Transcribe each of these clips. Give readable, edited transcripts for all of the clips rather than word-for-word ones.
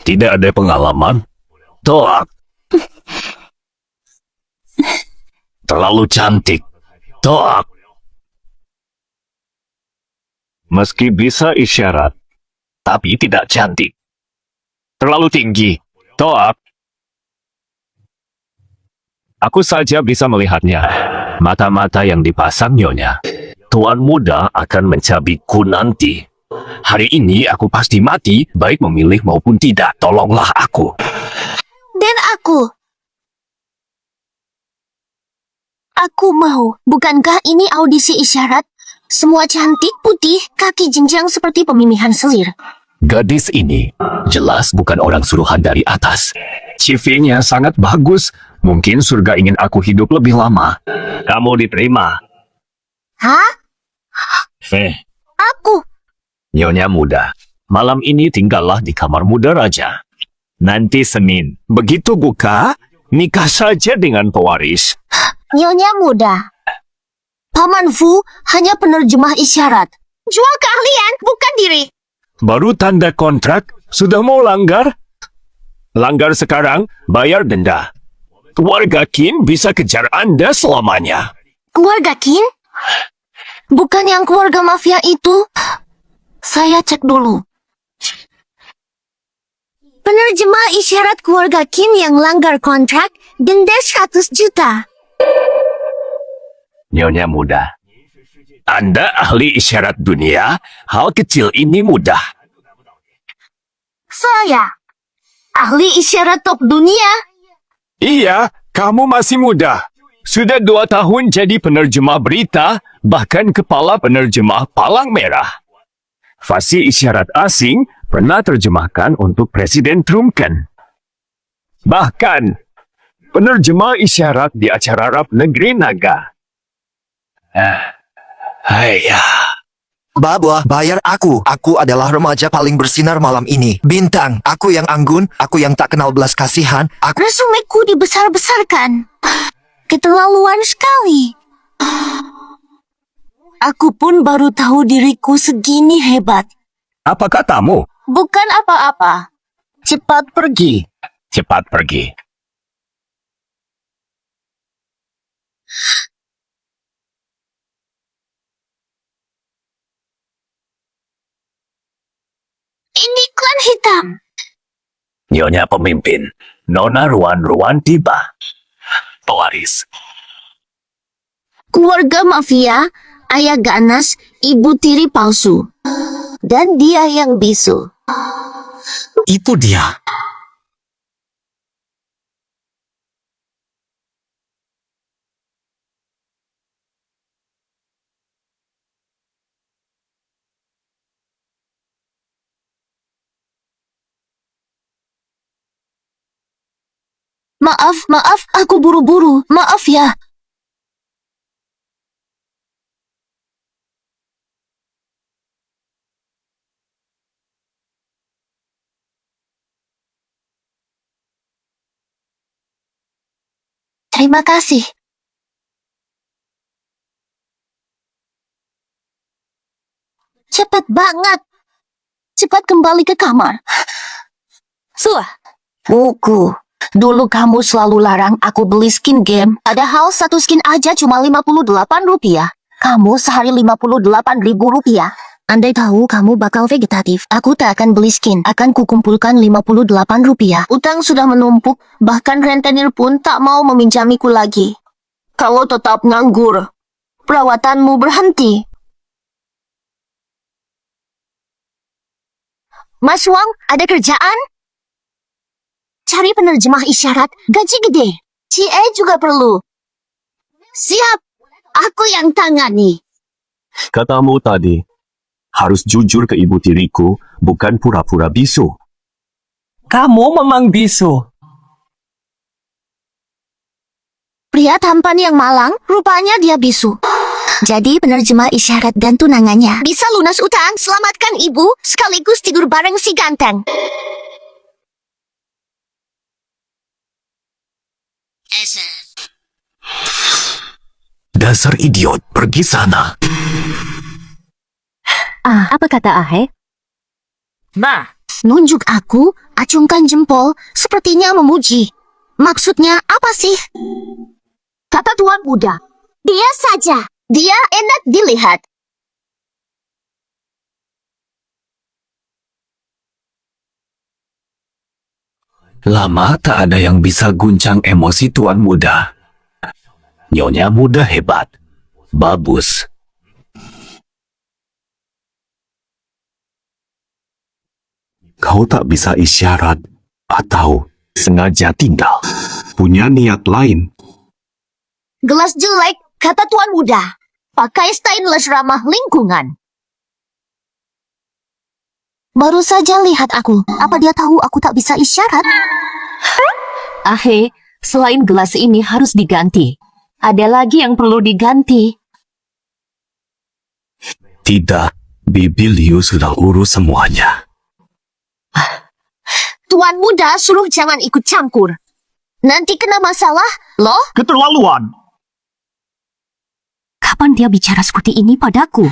Tidak ada pengalaman? Tolak. Terlalu cantik. Tolak. Meski bisa isyarat, tapi tidak cantik. Terlalu tinggi. Tolak. Aku saja bisa melihatnya. Mata-mata yang dipasang nyonya. Tuan muda akan mencabikku nanti. Hari ini aku pasti mati, baik memilih maupun tidak. Tolonglah aku. Dan aku. Aku mau. Bukankah ini audisi isyarat? Semua cantik, putih, kaki jenjang seperti pemilihan selir. Gadis ini jelas bukan orang suruhan dari atas. CV-nya sangat bagus. Mungkin surga ingin aku hidup lebih lama. Kamu diterima. Hah? Aku. Nyonya muda, malam ini tinggallah di kamar muda raja. Nanti Senin, begitu buka, nikah saja dengan pewaris. Nyonya muda. Paman Fu hanya penerjemah isyarat. Jual keahlian, bukan diri. Baru tanda kontrak, sudah mau langgar? Langgar sekarang, bayar denda. Keluarga Qin bisa kejar Anda selamanya. Keluarga Qin? Bukan yang keluarga mafia itu. Saya cek dulu. Penerjemah isyarat keluarga Qin yang langgar kontrak, denda 100 juta. Nyonya muda, Anda ahli isyarat dunia, hal kecil ini mudah. Saya ahli isyarat top dunia. Iya, kamu masih muda. Sudah 2 tahun jadi penerjemah berita, bahkan kepala penerjemah palang merah. Fasih isyarat asing pernah terjemahkan untuk Presiden Trump kan? Bahkan, penerjemah isyarat di acara rap negeri naga. Haiya. Baba, bayar aku. Aku adalah remaja paling bersinar malam ini. Bintang, aku yang anggun, aku yang tak kenal belas kasihan. Resumeku dibesar-besarkan. Keterlaluan sekali. Aku pun baru tahu diriku segini hebat. Apa katamu? Bukan apa-apa. Cepat pergi. Cepat pergi. Ini klan hitam. Nyonya pemimpin, Nona Ruan-Ruan tiba. Pewaris. Keluarga mafia, ayah ganas, ibu tiri palsu. Dan dia yang bisu. Itu dia. Maaf, aku buru-buru. Maaf ya. Terima kasih. Cepat banget. Cepat kembali ke kamar. Buku. Dulu kamu selalu larang aku beli skin game. Padahal satu skin aja cuma 58 rupiah. Kamu sehari 58.000 rupiah. Andai tahu kamu bakal vegetatif, aku tak akan beli skin. Akan kukumpulkan 58 rupiah. Utang sudah menumpuk, bahkan rentenir pun tak mau meminjamiku lagi. Kalau tetap nganggur, perawatanmu berhenti. Mas Wang, ada kerjaan? Cari penerjemah isyarat, gaji gede. CA juga perlu. Siap, aku yang tangani. Katamu tadi, harus jujur ke ibu tiriku, bukan pura-pura bisu. Kamu memang bisu. Pria tampan yang malang, rupanya dia bisu. Jadi penerjemah isyarat dan tunangannya bisa lunas utang, selamatkan ibu, sekaligus tidur bareng si ganteng. Dasar idiot, pergi sana. Apa kata Ahe? Nah, Nunjuk aku, acungkan jempol, sepertinya memuji. Maksudnya apa sih? Kata tuan muda. Dia saja. Dia enak dilihat. Lama tak ada yang bisa guncang emosi tuan muda. Nyonya muda hebat. Bagus. Kau tak bisa isyarat atau sengaja tinggal. Punya niat lain. Gelas jelek, kata tuan muda. Pakai stainless ramah lingkungan. Baru saja lihat aku. Apa dia tahu aku tak bisa isyarat? Ahe, selain gelas ini harus diganti. Ada lagi yang perlu diganti. Tidak, Bibi Liu sudah urus semuanya. Tuan muda suruh jangan ikut campur. Nanti kena masalah, loh? Keterlaluan. Kapan dia bicara seperti ini padaku?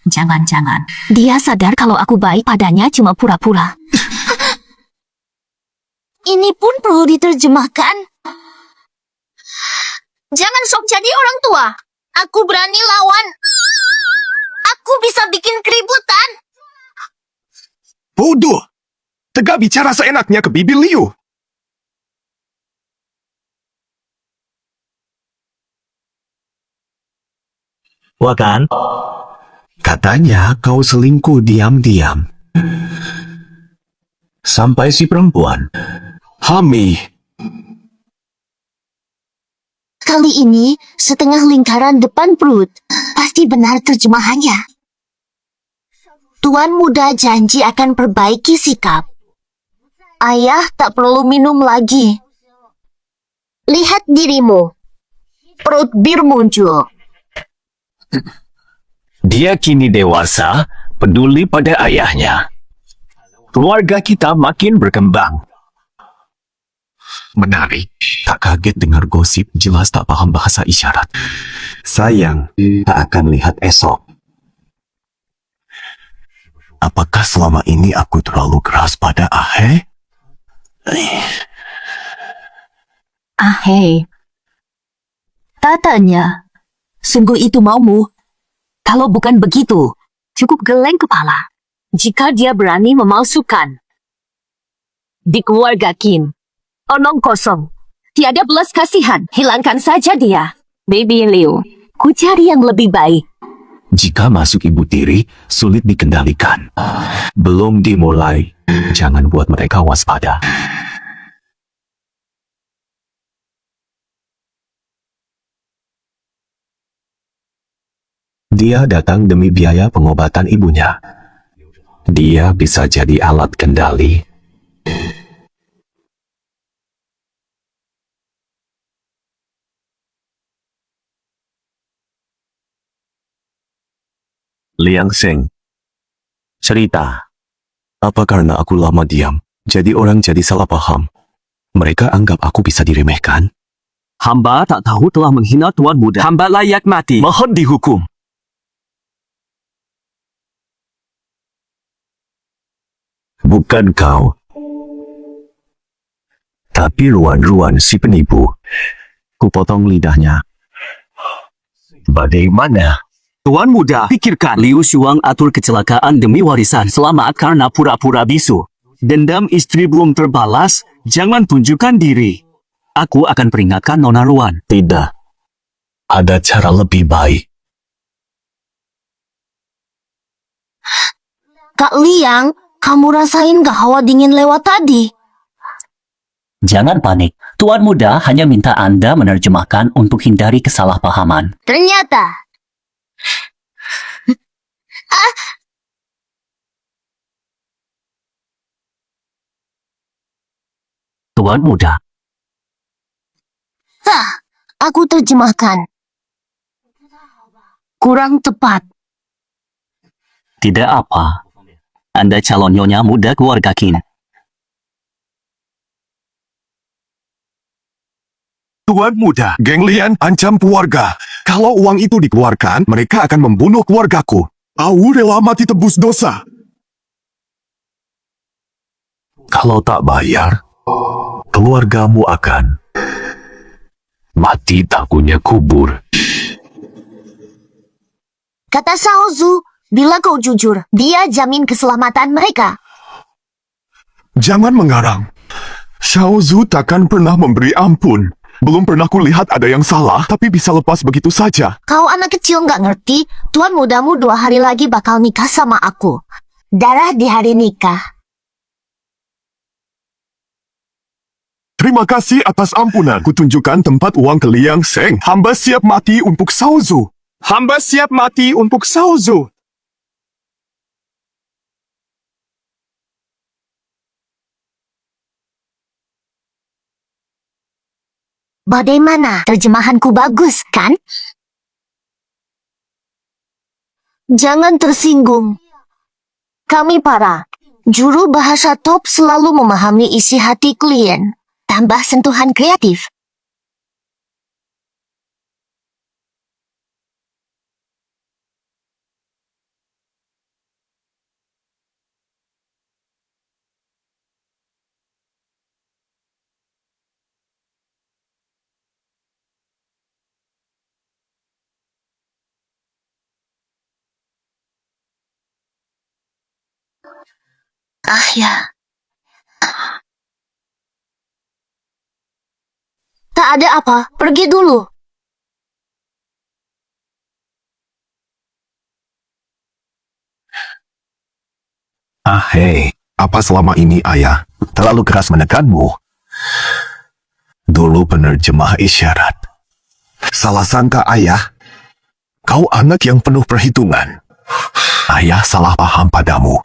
Jangan-jangan dia sadar kalau aku baik padanya cuma pura-pura. Ini pun perlu diterjemahkan. Jangan sok jadi orang tua. Aku berani lawan. Aku bisa bikin keributan. Bodoh. Tegak bicara seenaknya ke Bibi Liu. Wakan? Katanya kau selingkuh diam-diam. Sampai si perempuan. Hami. Kali ini setengah lingkaran depan perut. Pasti benar terjemahannya. Tuan muda janji akan perbaiki sikap. Ayah tak perlu minum lagi. Lihat dirimu. Perut bir muncul. Dia kini dewasa, peduli pada ayahnya. Keluarga kita makin berkembang. Menarik. Tak kaget dengar gosip, jelas tak paham bahasa isyarat. Sayang, tak akan lihat esok. Apakah selama ini aku terlalu keras pada Ahe? Ahai. Tatanya. Sungguh itu maumu. Kalau bukan begitu, cukup geleng kepala. Jika dia berani memalsukan. Di keluarga Qin, onong kosong. Tiada belas kasihan, hilangkan saja dia. Baby Liu, ku cari yang lebih baik. Jika masuk ibu tiri, sulit dikendalikan. Belum dimulai, jangan buat mereka waspada. Dia datang demi biaya pengobatan ibunya. Dia bisa jadi alat kendali. Liang Sheng. Cerita. Apa karena aku lama diam, jadi orang jadi salah paham? Mereka anggap aku bisa diremehkan? Hamba tak tahu telah menghina tuan muda. Hamba layak mati. Mohon dihukum. Bukan kau. Tapi Ruan-Ruan si penipu. Kupotong lidahnya. Bagaimana? Tuan muda, pikirkan. Liu Shuang atur kecelakaan demi warisan. Selamat karena pura-pura bisu. Dendam istri belum terbalas, jangan tunjukkan diri. Aku akan peringatkan Nona Ruan. Tidak. Ada cara lebih baik. Kak Liang, kamu rasain gak hawa dingin lewat tadi? Jangan panik. Tuan muda hanya minta Anda menerjemahkan untuk hindari kesalahpahaman. Ternyata. Tuan muda, Aku terjemahkan. Kurang tepat. tidak apa. Anda calon nyonya muda keluarga Qin. Tuan muda, geng Lian ancam keluarga. Kalau uang itu dikeluarkan, mereka akan membunuh keluargaku. Aku rela mati tebus dosa. Kalau tak bayar, keluargamu akan mati tak punya kubur. Kata Saozu, bila kau jujur, dia jamin keselamatan mereka. Jangan mengarang. Xiaozu takkan pernah memberi ampun. Belum pernah kulihat ada yang salah, tapi bisa lepas begitu saja. Kau anak kecil nggak ngerti, tuan mudamu 2 hari lagi bakal nikah sama aku. Darah di hari nikah. Terima kasih atas ampunan. Kutunjukkan tempat uang ke Liang Seng. Hamba siap mati untuk Saozu. Hamba siap mati untuk Saozu. Bagaimana? Terjemahanku bagus, kan? Jangan tersinggung. Kami para juru bahasa top selalu memahami isi hati klien. Tambah sentuhan kreatif. Ah ya. Tak ada apa, pergi dulu. Hei, apa selama ini ayah terlalu keras menekanmu? Dulu penerjemah isyarat. Salah sangka ayah, kau anak yang penuh perhitungan. Ayah salah paham padamu.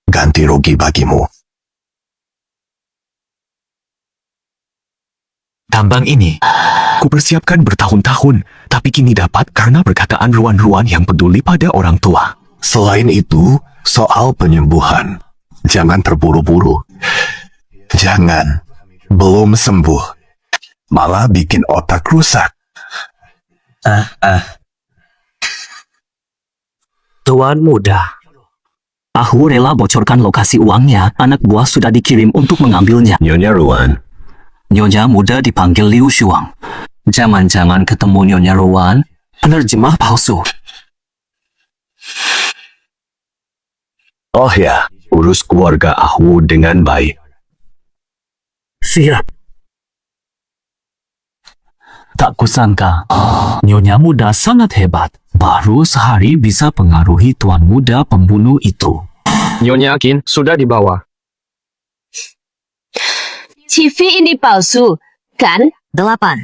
Ganti rugi bagimu. Tambang ini, kupersiapkan bertahun-tahun, tapi kini dapat karena perkataan ruan-ruan yang peduli pada orang tua. Selain itu, soal penyembuhan, jangan terburu-buru. Jangan, belum sembuh, malah bikin otak rusak. Tuan muda. Aku rela bocorkan lokasi uangnya. Anak buah sudah dikirim untuk mengambilnya. Nyonya Ruan, Nyonya muda dipanggil Liu Shuang. Jangan-jangan ketemu Nyonya Ruan, penerjemah palsu. oh ya, urus keluarga aku dengan baik. Siap. Tak kusangka, Nyonya muda sangat hebat. Baru sehari bisa pengaruhi tuan muda pembunuh itu. Nyonya Qin sudah dibawa. TV ini palsu, kan? 8.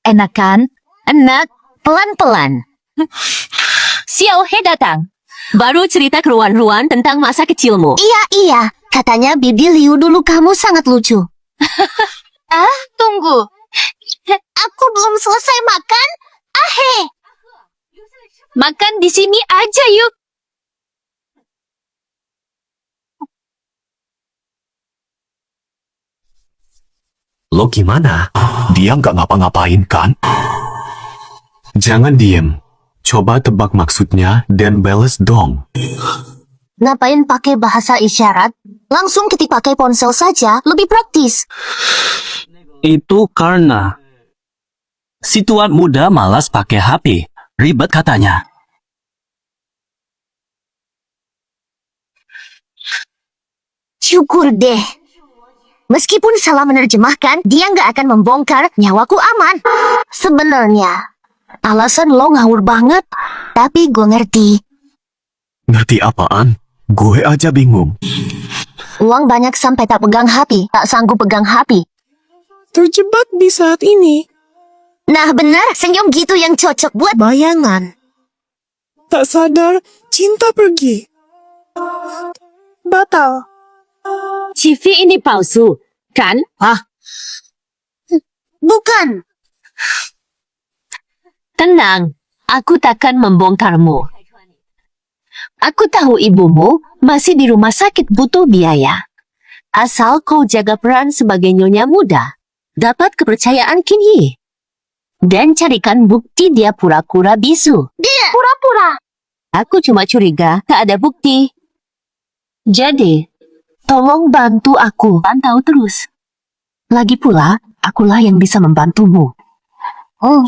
Enak kan? Enak, pelan-pelan. Xiao He datang. Baru cerita keruan-ruan tentang masa kecilmu. Iya. Katanya Bibi Liu dulu kamu sangat lucu. Tunggu. Aku belum selesai makan. Ahe. Makan di sini aja yuk. Lo gimana? Dia nggak ngapa-ngapain kan? Jangan diem. Coba tebak maksudnya dan bales dong. Ngapain pakai bahasa isyarat? Langsung ketik pakai ponsel saja, lebih praktis. Itu karena si tuan muda malas pakai HP. Ribet katanya. Syukur deh. Meskipun salah menerjemahkan, dia nggak akan membongkar, nyawaku aman. Sebenarnya, alasan lo ngawur banget, tapi gue ngerti. Ngerti apaan? Gue aja bingung. Uang banyak sampai tak pegang HP, tak sanggup pegang HP. Terjebak di saat ini. Nah benar, senyum gitu yang cocok buat Bayangan. Tak sadar, cinta pergi. Batal. TV ini palsu, kan? bukan. Tenang, aku takkan membongkarmu. Aku tahu ibumu masih di rumah sakit butuh biaya. Asal kau jaga peran sebagai nyonya muda, dapat kepercayaan Qin Yi. Dan carikan bukti dia pura-pura bisu. Dia pura-pura. Aku cuma curiga tak ada bukti. Jadi, tolong bantu aku pantau terus. Lagi pula, akulah yang bisa membantumu. Oh.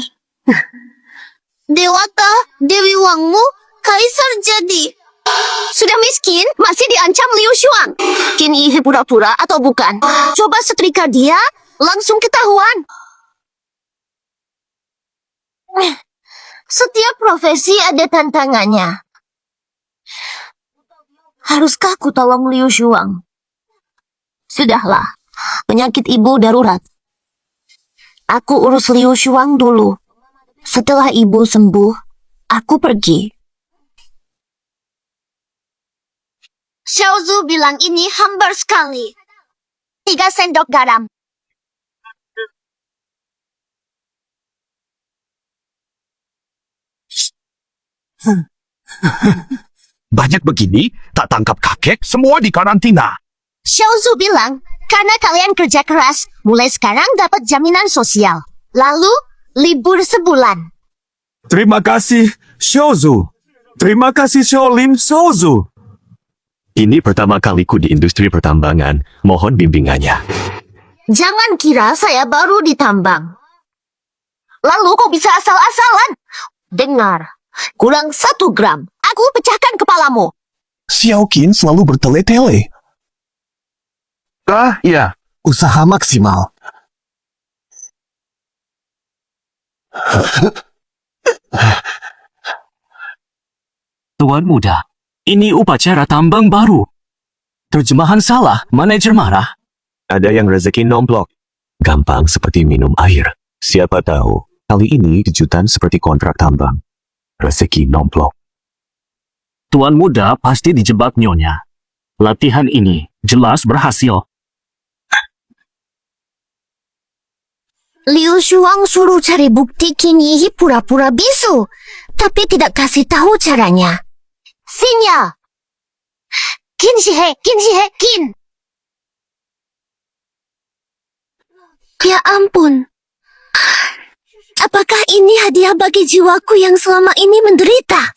Dewata, Dewi Wangmu, kaisar jadi. Sudah miskin, masih diancam Liu Shuang. Kini pura-pura atau bukan? Coba setrika dia, langsung ketahuan. Setiap profesi ada tantangannya. Haruskah aku tolong Liu Shuang? Sudahlah, penyakit ibu darurat. Aku urus Liu Shuang dulu. Setelah ibu sembuh, aku pergi. Xiaozu bilang ini hambar sekali. 3 sendok garam. Banyak begini, tak tangkap kakek, semua di karantina. Xiaozu bilang, karena kalian kerja keras, mulai sekarang dapat jaminan sosial. Lalu, libur sebulan. Terima kasih, Xiaozu. Terima kasih, Xiaolin Xiaozu. Ini pertama kaliku di industri pertambangan, mohon bimbingannya. Jangan kira saya baru ditambang. Lalu kok bisa asal-asalan? Dengar, kurang 1 gram. Aku pecahkan kepalamu. Xiaoqin selalu bertele-tele. Ah, ya. Usaha maksimal. Tuan muda, ini upacara tambang baru. Terjemahan salah, manajer marah. Ada yang rezeki nomplok. Gampang seperti minum air. Siapa tahu, kali ini kejutan seperti kontrak tambang. Rezeki nomplok. Tuan muda pasti dijebak nyonya. Latihan ini jelas berhasil. Liu Shuang suruh cari bukti Qin Yi pura-pura bisu, tapi tidak kasih tahu caranya. Sinyal. Qin Shihe, Qin Shihe, Qin. Ya ampun. Apakah ini hadiah bagi jiwaku yang selama ini menderita?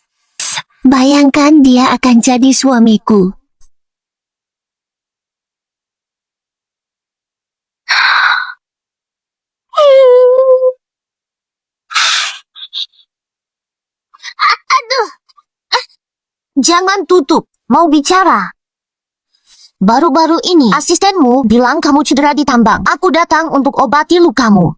Bayangkan dia akan jadi suamiku. Aduh. Jangan tutup, mau bicara. Baru-baru ini, asistenmu bilang kamu cedera di tambang. Aku datang untuk obati lukamu.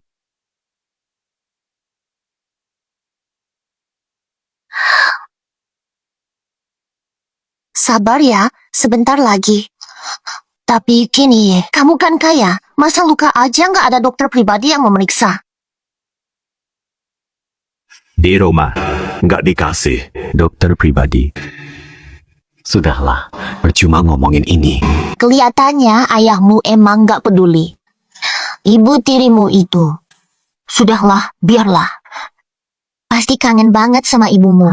Sabar ya, sebentar lagi. Tapi kini, kamu kan kaya. Masa luka aja nggak ada dokter pribadi yang memeriksa? Di rumah, nggak dikasih dokter pribadi. Sudahlah, percuma ngomongin ini. Kelihatannya ayahmu emang nggak peduli. Ibu tirimu itu. Sudahlah, biarlah. Pasti kangen banget sama ibumu.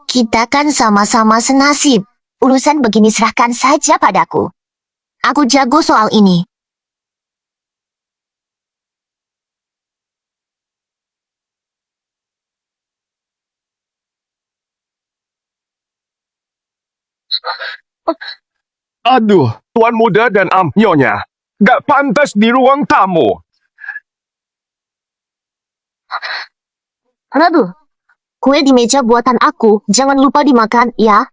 Kita kan sama-sama senasib. Urusan begini serahkan saja padaku. Aku jago soal ini. Aduh, Tuan Muda dan Nyonya. Gak pantas di ruang tamu. Aduh, kue di meja buatan aku. Jangan lupa dimakan, ya.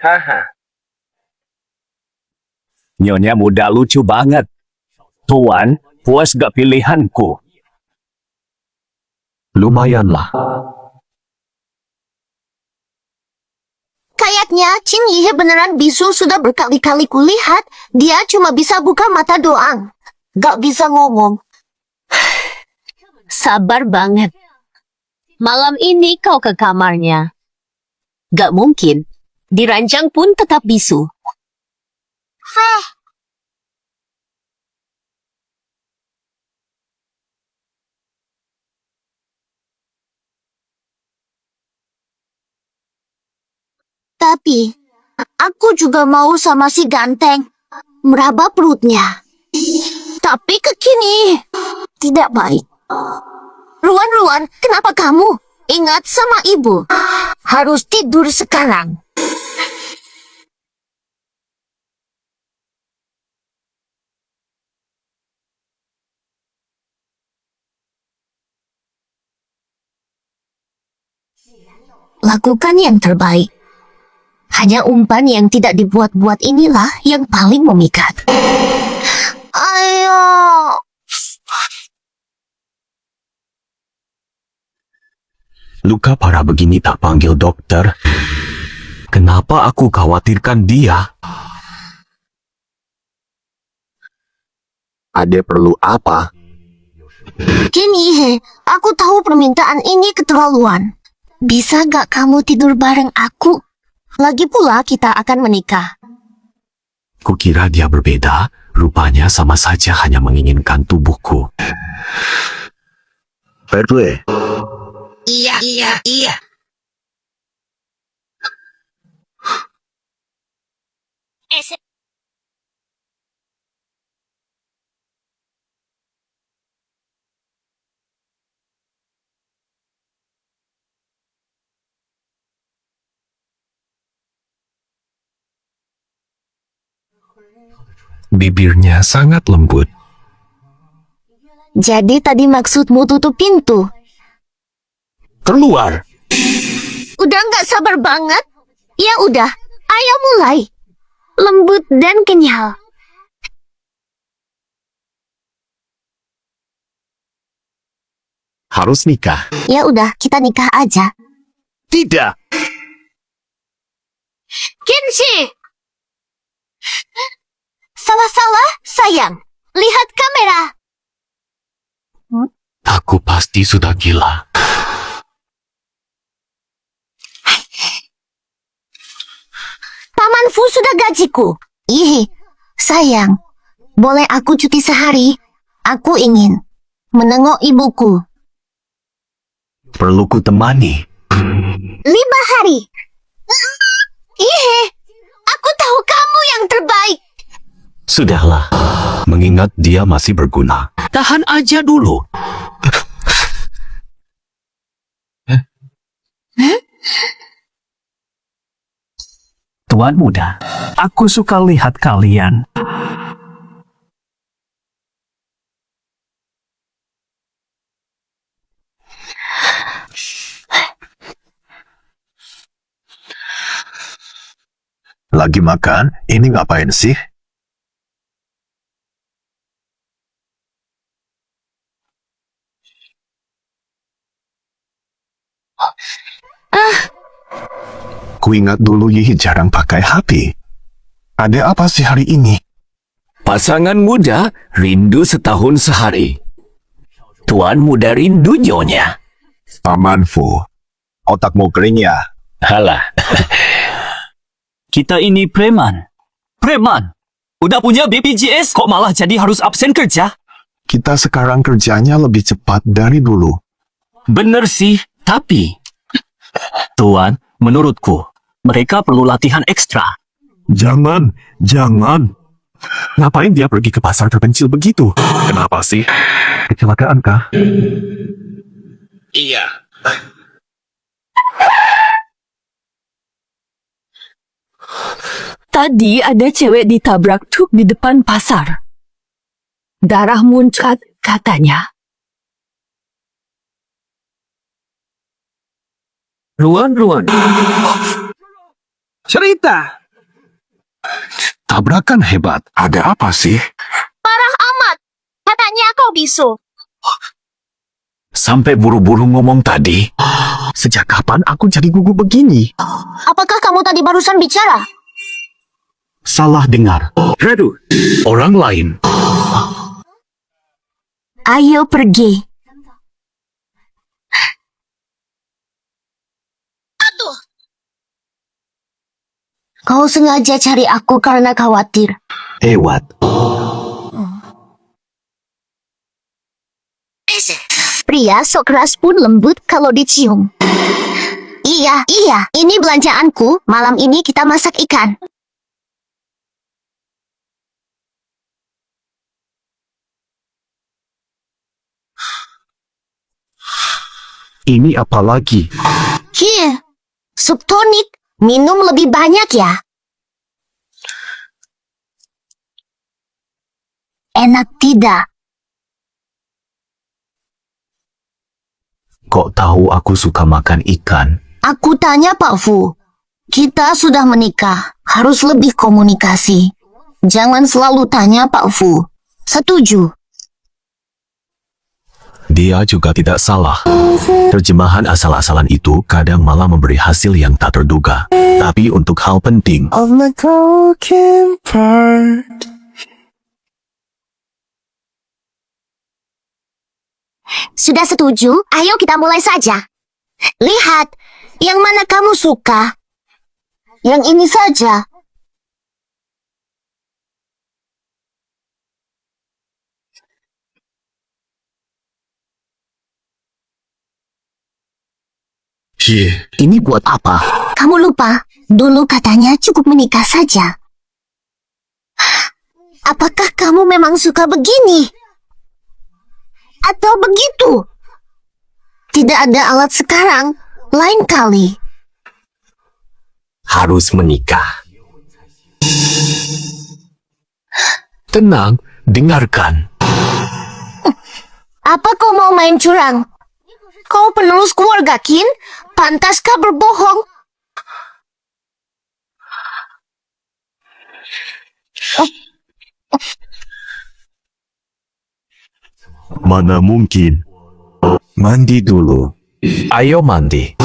Haha. Nyonya muda lucu banget. Tuan, puas gak pilihanku? Lumayanlah. Kayaknya Qin Yi beneran bisu sudah berkali-kali kulihat. Dia cuma bisa buka mata doang. Gak bisa ngomong. Sabar banget. Malam ini kau ke kamarnya. Gak mungkin. Diranjang pun tetap bisu. Feh. Tapi, aku juga mau sama si ganteng. Meraba perutnya. Tapi kekini, tidak baik. Ruan-Ruan, kenapa kamu? Ingat sama ibu. Harus tidur sekarang. Lakukan yang terbaik. Hanya umpan yang tidak dibuat-buat inilah yang paling memikat. Ayo. Luka parah begini tak panggil dokter. Kenapa aku khawatirkan dia? Ade perlu apa? Ken Ihe, aku tahu permintaan ini keterlaluan. Bisa gak kamu tidur bareng aku? Lagi pula kita akan menikah. Kukira dia berbeda. Rupanya sama saja hanya menginginkan tubuhku. Perle. Iya. Bibirnya sangat lembut. Jadi tadi maksudmu tutup pintu? Keluar. Udah gak sabar banget? Ya udah, ayo mulai. Lembut dan kenyal. Harus nikah. Ya udah, kita nikah aja. Tidak. Kenshi! Salah-salah, sayang. Lihat kamera. Aku pasti sudah gila. Paman Fu sudah gajiku. Ih, sayang. Boleh aku cuti sehari? Aku ingin menengok ibuku. Perlu ku temani. 5 hari. Ih, aku tahu kamu yang terbaik. Sudahlah. Mengingat dia masih berguna. Tahan aja dulu. Tuan muda, aku suka lihat kalian. Lagi makan? Ini ngapain sih? Ku ingat dulu Yi jarang pakai HP. Ada apa sih hari ini? Pasangan muda rindu setahun sehari. Tuan muda rindu nyonya. Paman Fu, otakmu kering ya? Halah, Kita ini preman. Preman! Udah punya BPJS kok malah jadi harus absen kerja? Kita sekarang kerjanya lebih cepat dari dulu. Bener sih, tapi... Tuan, menurutku, mereka perlu latihan ekstra. Jangan. Ngapain dia pergi ke pasar terpencil begitu? Kenapa sih? Kecelakaan kah? iya. Tadi ada cewek ditabrak truk di depan pasar. Darah muncrat katanya. Ruan. Cerita. Tabrakan hebat. Ada apa sih? Parah amat. Katanya kau bisu. Sampai buru-buru ngomong tadi. Sejak kapan aku jadi gugup begini? Apakah kamu tadi barusan bicara? Salah dengar. Redu. Orang lain. Ayo pergi. Kau sengaja cari aku karena khawatir. Lewat. Pria sok keras pun lembut kalau dicium. Iya, ini belanjaanku. Malam ini kita masak ikan. Ini apa lagi? Here, sup tonik. Minum lebih banyak ya. Enak tidak? Kok tahu aku suka makan ikan? Aku tanya Pak Fu. Kita sudah menikah. Harus lebih komunikasi. Jangan selalu tanya Pak Fu. Setuju. Dia juga tidak salah. Terjemahan asal-asalan itu kadang malah memberi hasil yang tak terduga. Tapi untuk hal penting, Of my broken part. Sudah setuju? Ayo kita mulai saja. Lihat, yang mana kamu suka? Yang ini saja. Ini buat apa? Kamu lupa, dulu katanya cukup menikah saja. Apakah kamu memang suka begini? Atau begitu? Tidak ada alat sekarang, lain kali. harus menikah. Tenang, dengarkan. Apa kau mau main curang? Kau penerus keluarga Kin? Pantaskah berbohong? Mana mungkin. Mandi dulu. Ayo mandi.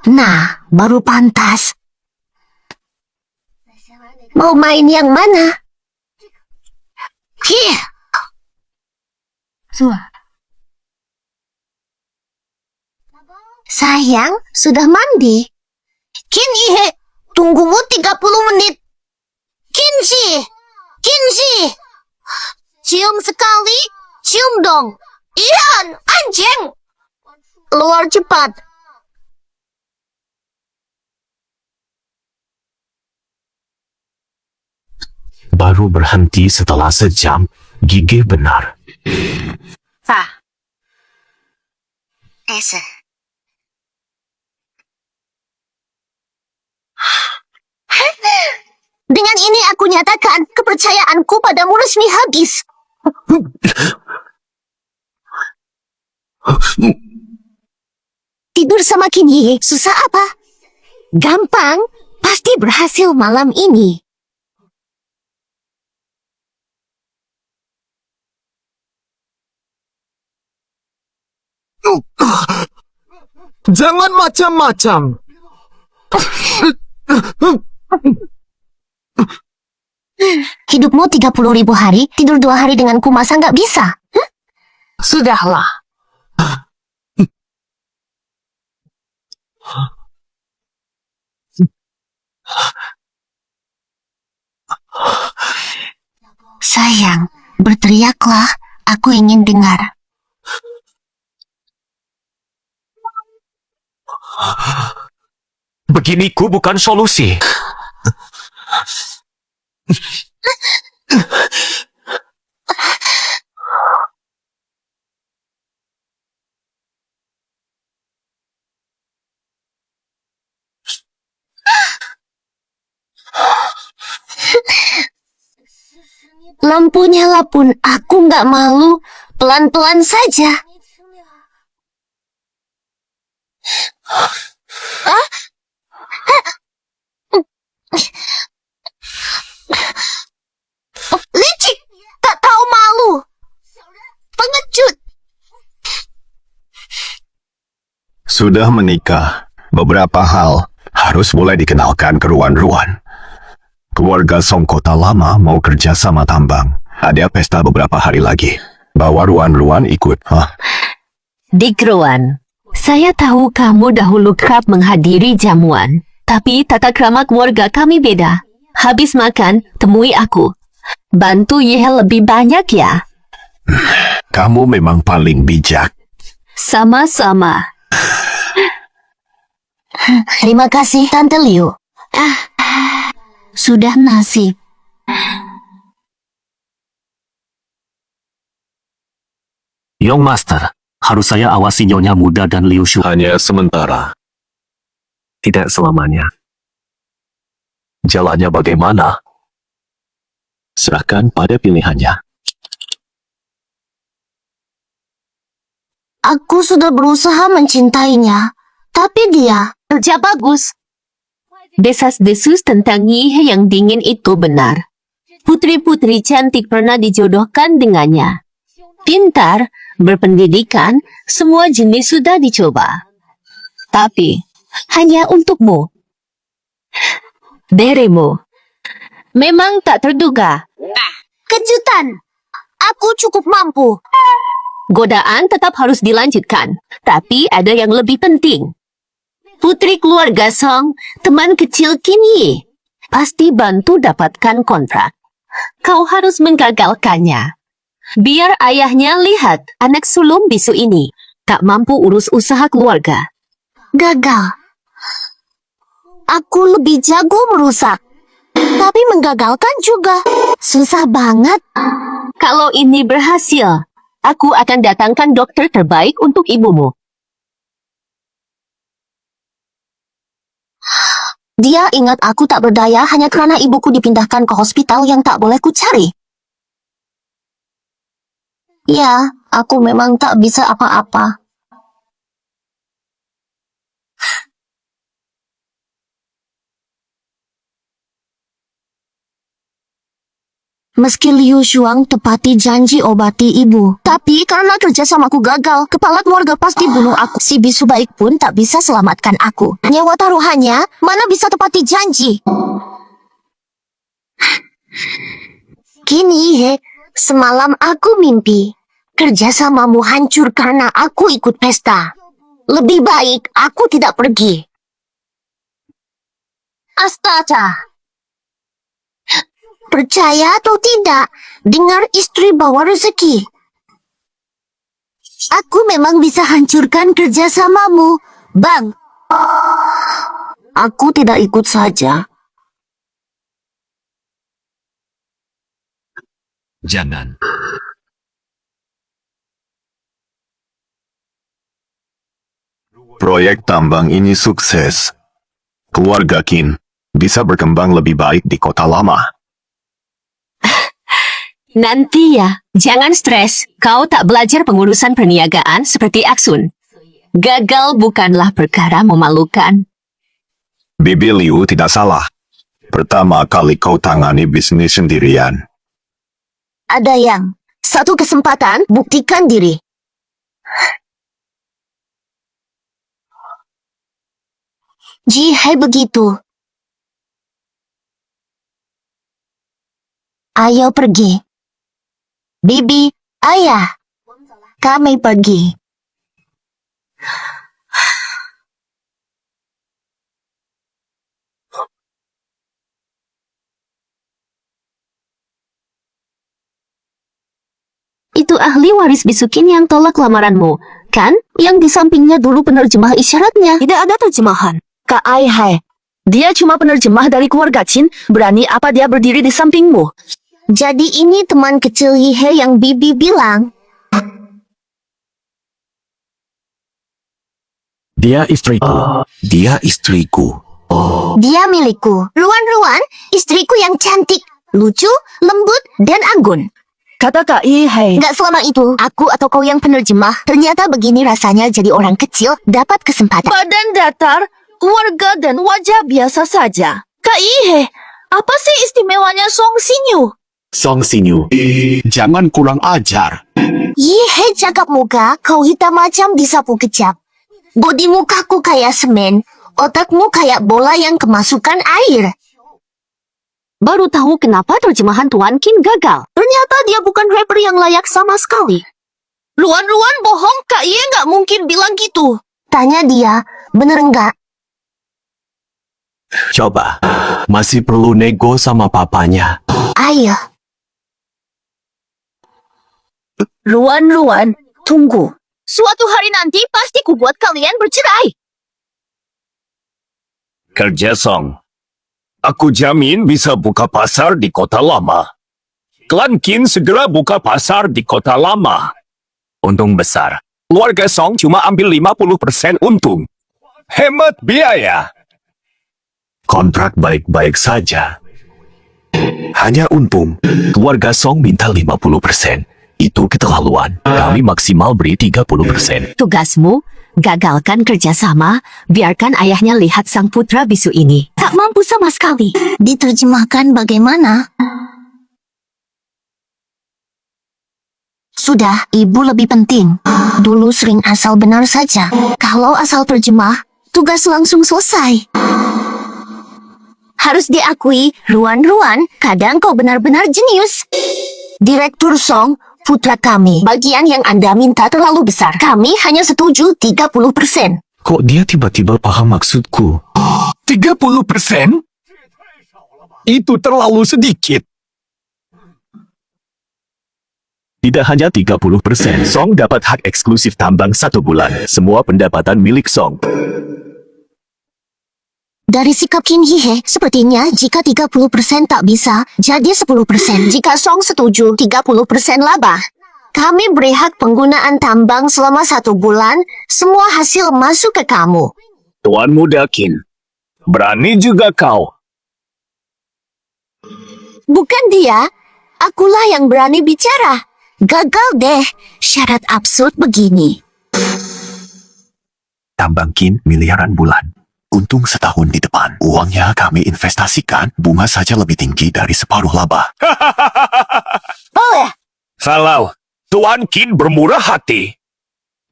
Nah, baru pantas. Mau main yang mana? Here. Sayang, sudah mandi. Kin Ihe, tunggumu 30 menit. Kinshi, Kinshi. Cium sekali, cium dong. Ian, anjing. Keluar cepat. Baru berhenti setelah sejam, gigih benar. Ese. Dengan ini aku nyatakan kepercayaanku padamu resmi habis. Tidur sama Kin Ye susah apa? Gampang, pasti berhasil malam ini. Jangan macam-macam. Hidupmu 30.000 hari, tidur 2 hari denganku masa nggak bisa? Sudahlah. Sayang, berteriaklah, aku ingin dengar. Beginiku bukan solusi. Lampu nyala pun aku nggak malu, pelan-pelan saja. Licik, tak tahu malu. Pengecut. Sudah menikah, beberapa hal harus mulai dikenalkan ke Ruan-Ruan. Keluarga Songkota lama mau kerja sama tambang. Ada pesta beberapa hari lagi. Bawa Ruan-Ruan ikut. Dik Rowan, saya tahu kamu dahulu kerap menghadiri jamuan, tapi tata krama keluarga kami beda. Habis makan, temui aku. Bantu Yeh lebih banyak ya. Kamu memang paling bijak. Sama-sama. Terima kasih, Tante Liu. Sudah nasib. Young Master, harus saya awasi Nyonya Muda dan Liu Shu. Hanya sementara. Tidak selamanya. Jalannya bagaimana? Serahkan pada pilihannya. Aku sudah berusaha mencintainya, tapi dia kerja bagus. Desas-desus tentang Yihe yang dingin itu benar. Putri-putri cantik pernah dijodohkan dengannya. Pintar, berpendidikan, semua jenis sudah dicoba. Tapi, hanya untukmu. Dirimu. Memang tak terduga. Kejutan. Aku cukup mampu. Godaan tetap harus dilanjutkan. Tapi ada yang lebih penting. Putri keluarga Song, teman kecil Qin Yi, pasti bantu dapatkan kontrak. Kau harus menggagalkannya. Biar ayahnya lihat anak sulung bisu ini tak mampu urus usaha keluarga. Gagal. Aku lebih jago merusak. Tapi menggagalkan juga. Susah banget. Kalau ini berhasil, aku akan datangkan dokter terbaik untuk ibumu. Dia ingat aku tak berdaya hanya karena ibuku dipindahkan ke hospital yang tak boleh ku cari. Ya, aku memang tak bisa apa-apa. Meski Liu Shuang tepati janji obati ibu, tapi karena kerjasamaku gagal, kepala keluarga pasti bunuh aku. Si bisu baik pun tak bisa selamatkan aku. Nyawa taruhannya, mana bisa tepati janji? Kini, semalam aku mimpi. Kerjasamamu hancur karena aku ikut pesta. Lebih baik aku tidak pergi. Astaga. Percaya atau tidak, dengar istri bawa rezeki. Aku memang bisa hancurkan kerjasamamu, Bang. Aku tidak ikut saja. Jangan. Proyek tambang ini sukses. Keluarga Qin bisa berkembang lebih baik di kota lama. Nanti ya, jangan stres. Kau tak belajar pengurusan perniagaan seperti Aksun. Gagal bukanlah perkara memalukan. Bibi Liu tidak salah. Pertama kali kau tangani bisnis sendirian. Ada yang satu kesempatan buktikan diri. Jihai begitu. Ayo pergi. Bibi, ayah, kami pergi. Itu ahli waris bisukin yang tolak lamaranmu, kan? Yang di sampingnya dulu penerjemah isyaratnya. Tidak ada terjemahan. Kak Aihai, dia cuma penerjemah dari keluarga Qin. Berani apa dia berdiri di sampingmu? Jadi ini teman kecil Yihe yang Bibi bilang. Dia istriku. Dia istriku. Dia milikku. Ruan-ruan, istriku yang cantik, lucu, lembut, dan anggun. Kata Kak Yihe. Gak selama itu, aku atau kau yang penerjemah. Ternyata begini rasanya jadi orang kecil dapat kesempatan. Badan datar, keluarga dan wajah biasa saja. Kak Yihe, apa sih istimewanya Song Xinyu? Song Xinyu. Jangan kurang ajar. Yihe cakap muka, kau hitam macam disapu kecap. Bodi mukaku kayak semen, otakmu kayak bola yang kemasukan air. Baru tahu kenapa terjemahan Tuan Qin gagal. Ternyata dia bukan rapper yang layak sama sekali. Luan-luan bohong, Kak Ye nggak mungkin bilang gitu. Tanya dia, bener nggak? Coba. Masih perlu nego sama papanya. Ayo. Luan-luan, tunggu. Suatu hari nanti pasti kubuat kalian bercerai. Kerja Song. Aku jamin bisa buka pasar di kota lama. Klan Qin segera buka pasar di kota lama. untung besar. Keluarga Song cuma ambil 50% untung. Hemat biaya. Kontrak baik-baik saja. Hanya untung. Keluarga Song minta 50%. Itu keterlaluan. Kami maksimal beri 30%. Tugasmu, gagalkan kerjasama, biarkan ayahnya lihat sang putra bisu ini. Tak mampu sama sekali. Diterjemahkan bagaimana? Sudah, ibu lebih penting. Dulu sering asal benar saja. Kalau asal terjemah, tugas langsung selesai. Harus diakui, Ruan-Ruan, kadang kau benar-benar jenius. Direktur Song, putra kami, bagian yang Anda minta terlalu besar. Kami hanya setuju 30%. Kok dia tiba-tiba paham maksudku? 30%? Itu terlalu sedikit. Tidak hanya 30%, Song dapat hak eksklusif tambang 1 bulan. Semua pendapatan milik Song. Dari sikap Kim Hee, sepertinya jika 30% tak bisa, jadi 10%. Jika Song setuju, 30% laba. Kami beri hak penggunaan tambang selama 1 bulan, semua hasil masuk ke kamu. Tuan Muda Qin, berani juga kau. Bukan dia, akulah yang berani bicara. Gagal deh, syarat absurd begini. Tambang Qin miliaran bulan. Untung setahun di depan. Uangnya kami investasikan, bunga saja lebih tinggi dari separuh laba. Salah, Tuan Qin bermurah hati.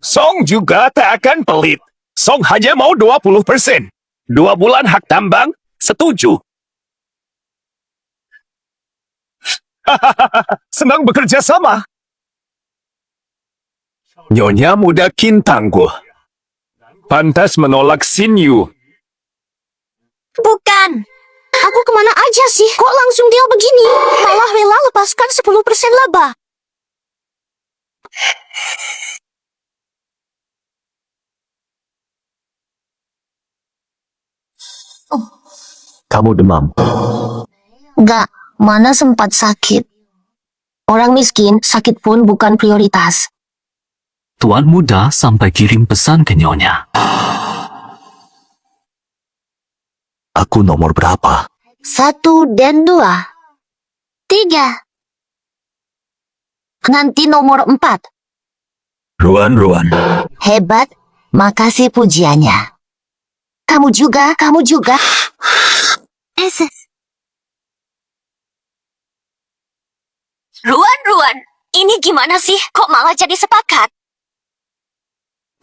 Song juga tak akan pelit. Song hanya mau 20%. 2 bulan hak tambang, setuju. Senang bekerja sama. Nyonya Muda Qin tangguh. Pantas menolak Xin Yu. Bukan. Aku kemana aja sih? Kok langsung dia begini? Malah rela lepaskan 10% laba. Kamu demam. Enggak, mana sempat sakit. Orang miskin, sakit pun bukan prioritas. Tuan Muda sampai kirim pesan ke Nyonya. Aku nomor berapa? 1 dan 2. 3. Nanti nomor 4. Ruan-Ruan. Hebat, makasih pujiannya. Kamu juga, kamu juga. Ruan-Ruan, ini gimana sih? Kok malah jadi sepakat?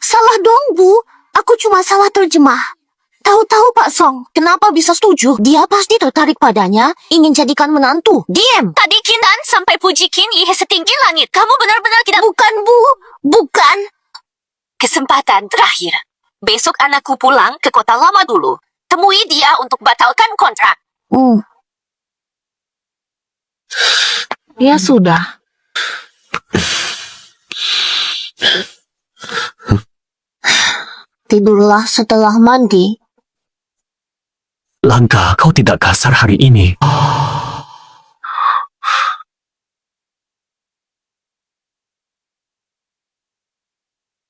Salah dong, Bu. Aku cuma salah terjemah. Tahu-tahu Pak Song, kenapa bisa setuju? Dia pasti tertarik padanya, ingin jadikan menantu. Diam! Tadi Kinan sampai puji Qin Yi setinggi langit. Kamu benar-benar tidak... Bukan, Bu. Bukan. Kesempatan terakhir. Besok anakku pulang ke kota lama dulu. Temui dia untuk batalkan kontrak. Ya sudah. Tidurlah setelah mandi. Langka, kau tidak kasar hari ini.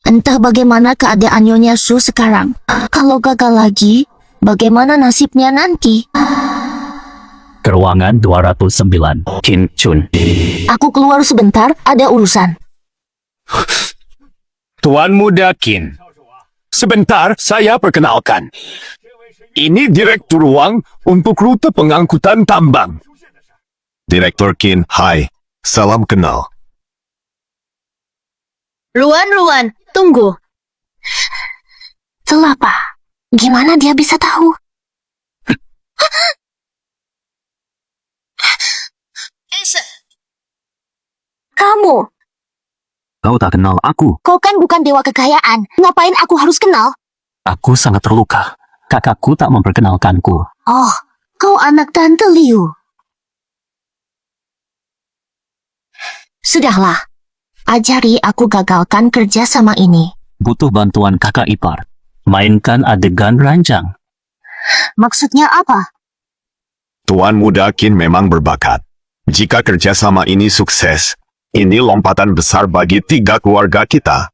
Entah bagaimana keadaan Nyonya Su sekarang. Kalau gagal lagi, bagaimana nasibnya nanti? Ke ruangan 209. Qin Chun. Aku keluar sebentar, ada urusan. Tuan Muda Qin. Sebentar, saya perkenalkan. Ini Direktur Wang untuk rute pengangkutan tambang. Direktur Qin, hai. Salam kenal. Ruan-Ruan, tunggu. Celapa, gimana dia bisa tahu? Kamu, Kau tak kenal aku. kau kan bukan dewa kekayaan. Ngapain aku harus kenal? Aku sangat terluka. Kakakku tak memperkenalkanku. Oh, kau anak Tante Liu. Sudahlah, ajari aku gagalkan kerja sama ini. Butuh bantuan kakak ipar. Mainkan adegan ranjang. Maksudnya apa? Tuan Muda Qin memang berbakat. Jika kerjasama ini sukses, Ini lompatan besar bagi 3 keluarga kita.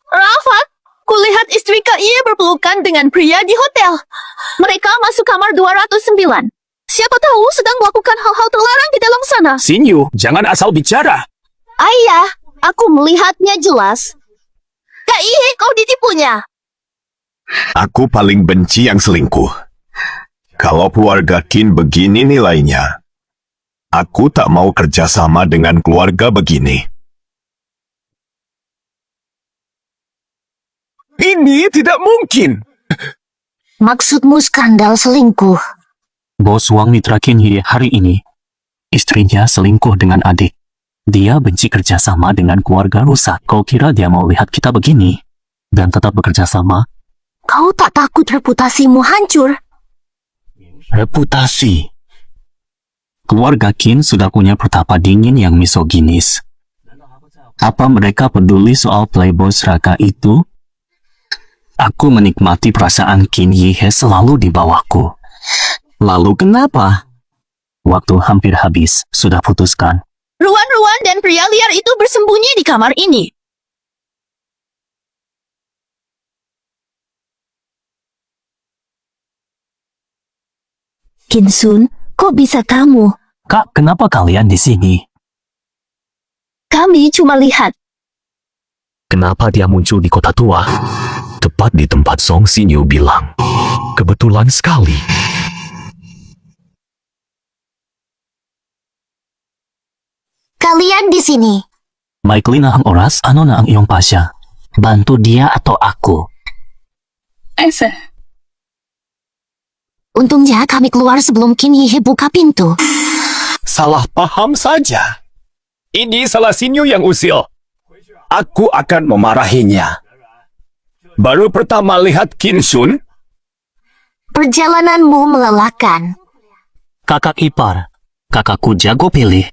Rafat, kulihat istri Kak Iye berpelukan dengan pria di hotel. Mereka masuk kamar 209. Siapa tahu sedang melakukan hal-hal terlarang di dalam sana. Sinyu, jangan asal bicara. Ayah, aku melihatnya jelas. Kak Iye, kau ditipunya. Aku paling benci yang selingkuh. Kalau keluarga Kin begini nilainya, aku tak mau kerjasama dengan keluarga begini. Ini tidak mungkin. Maksudmu skandal selingkuh? Bos Wang Mitra Kin Hye hari ini, istrinya selingkuh dengan adik. Dia benci kerjasama dengan keluarga rusak. Kau kira dia mau lihat kita begini dan tetap bekerja sama? Kau tak takut reputasimu hancur? Reputasi. Keluarga Kin sudah punya pertapa dingin yang misoginis. Apa mereka peduli soal playboy seraka itu? Aku menikmati perasaan Kin Hye selalu di bawahku. Lalu kenapa? Waktu hampir habis, sudah putuskan. Ruan-ruan dan pria liar itu bersembunyi di kamar ini. Kinsun, kok bisa kamu? Kak, kenapa kalian di sini? Kami cuma lihat. Kenapa dia muncul di kota tua? Tepat di tempat Song Sinyu bilang. Kebetulan sekali. Kalian di sini. Maiklin ang oras, ano na ang iyong pasya? Bantu dia atau aku? Untungnya kami keluar sebelum Kin Hye buka pintu. Salah paham saja. Ini salah Sinyu yang usil. Aku akan memarahinya. Baru pertama lihat Kinsun, Perjalananmu melelahkan. Kakak ipar, kakakku jago pilih.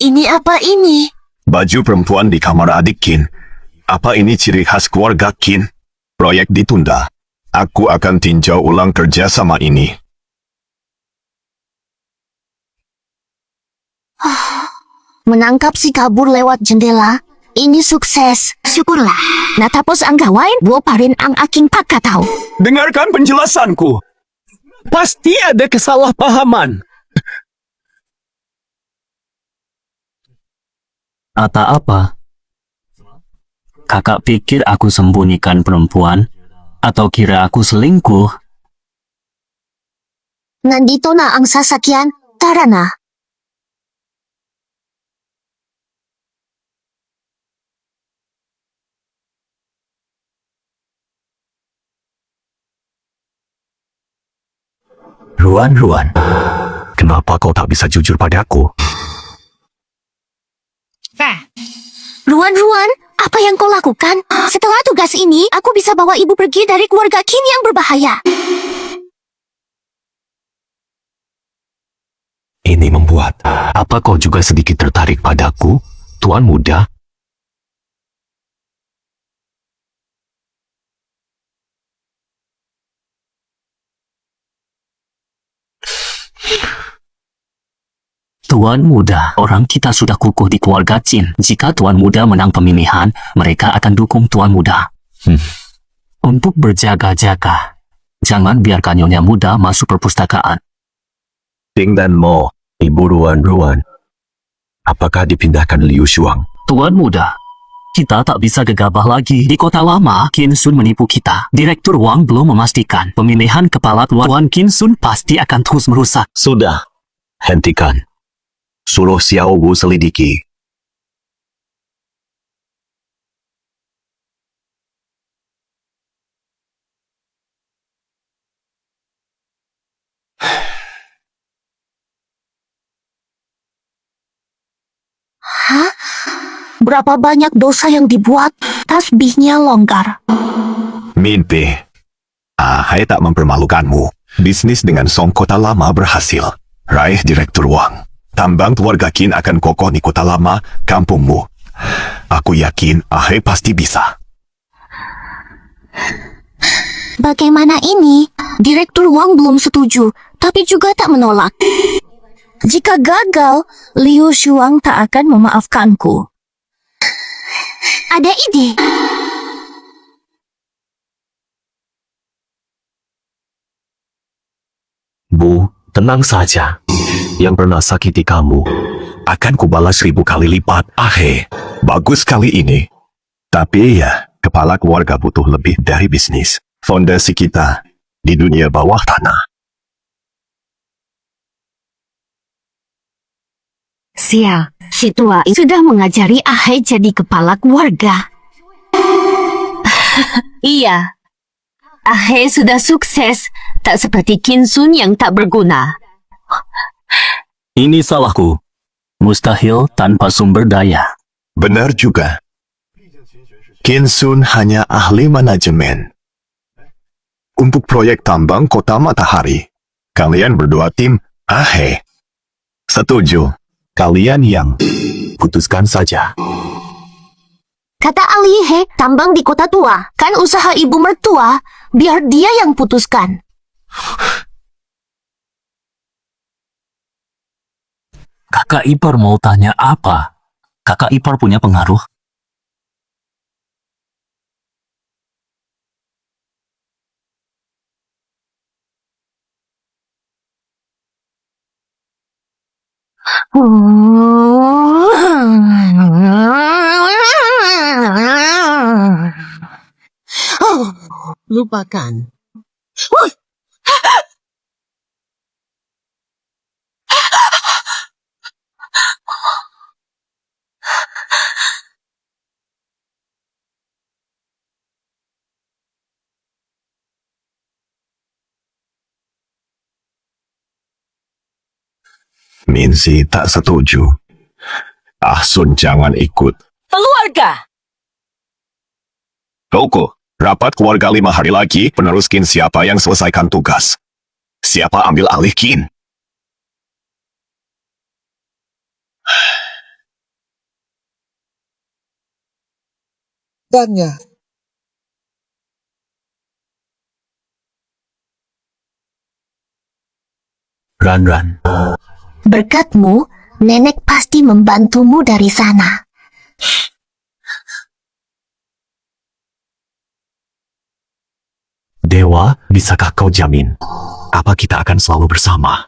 Ini apa ini? Baju perempuan di kamar adik Kin. Apa ini ciri khas keluarga Kin? Proyek ditunda. Aku akan tinjau ulang kerja sama ini. Menangkap si kabur lewat jendela. Ini sukses. Syukurlah. Natapos ang gawain, buo pa rin ang aking pagkatao. dengarkan penjelasanku. Pasti ada kesalahpahaman. Ata apa? Kakak pikir aku sembunyikan perempuan? Atau kira aku selingkuh? Nandito na ang sasakyan. Tara na. Ruan, kenapa kau tak bisa jujur padaku? Ruan, apa yang kau lakukan? Setelah tugas ini, aku bisa bawa ibu pergi dari keluarga Kin yang berbahaya. Ini membuat. Apa kau juga sedikit tertarik padaku, tuan muda? Tuan muda, orang kita sudah kukuh di keluarga Chin. Jika tuan muda menang pemilihan, mereka akan dukung tuan muda. Untuk berjaga-jaga, jangan biarkan nyonya muda masuk perpustakaan. Tingnan mo, Ibu Ruan. Apakah dipindahkan Liu Shuang? Tuan muda, kita tak bisa gegabah lagi. Di kota lama, Qin Sun menipu kita. Direktur Wang belum memastikan pemilihan kepala keluarga Qin Sun pasti akan terus merusak. Sudah, hentikan. Suruh Xiao Wu selidiki. Hah? Berapa banyak dosa yang dibuat? Tasbihnya longgar. Mimpi. Ahai tak mempermalukanmu. Bisnis dengan Song Kota Lama berhasil. Raih Direktur Wang. Tambang keluarga Kin akan kokoh di Kota Lama, kampungmu. Aku yakin Ahai pasti bisa. Bagaimana ini? Direktur Wang belum setuju, tapi juga tak menolak. Jika gagal, Liu Shuang tak akan memaafkanku. Ada ide. Bu, tenang saja. Yang pernah sakiti kamu akan kubalas 1000 kali lipat, Ahe. Bagus kali ini. Tapi ya, kepala keluarga butuh lebih dari bisnis. Fondasi kita di dunia bawah tanah. Sial, si tua sudah mengajari Ahai jadi kepala keluarga. Iya, Ahai sudah sukses, tak seperti Kinsun yang tak berguna. Ini salahku. Mustahil tanpa sumber daya. Benar juga. Kinsun hanya ahli manajemen. Untuk proyek tambang Kota Matahari, kalian berdua tim Ahe. Setuju. Kalian yang Putuskan saja. Kata Alihe, tambang di kota tua, kan usaha ibu mertua, biar dia yang putuskan. Kakak ipar mau tanya apa? Kakak ipar punya pengaruh? Lupakan. Minsi tak setuju. Ah Sun jangan ikut. Keluarga! Roko, rapat keluarga 5 hari lagi, penerus Kin siapa yang selesaikan tugas? Siapa ambil alih Kin? Tanya. Ran. Berkatmu, nenek pasti membantumu dari sana. Dewa, bisakah kau jamin? Apa kita akan selalu bersama?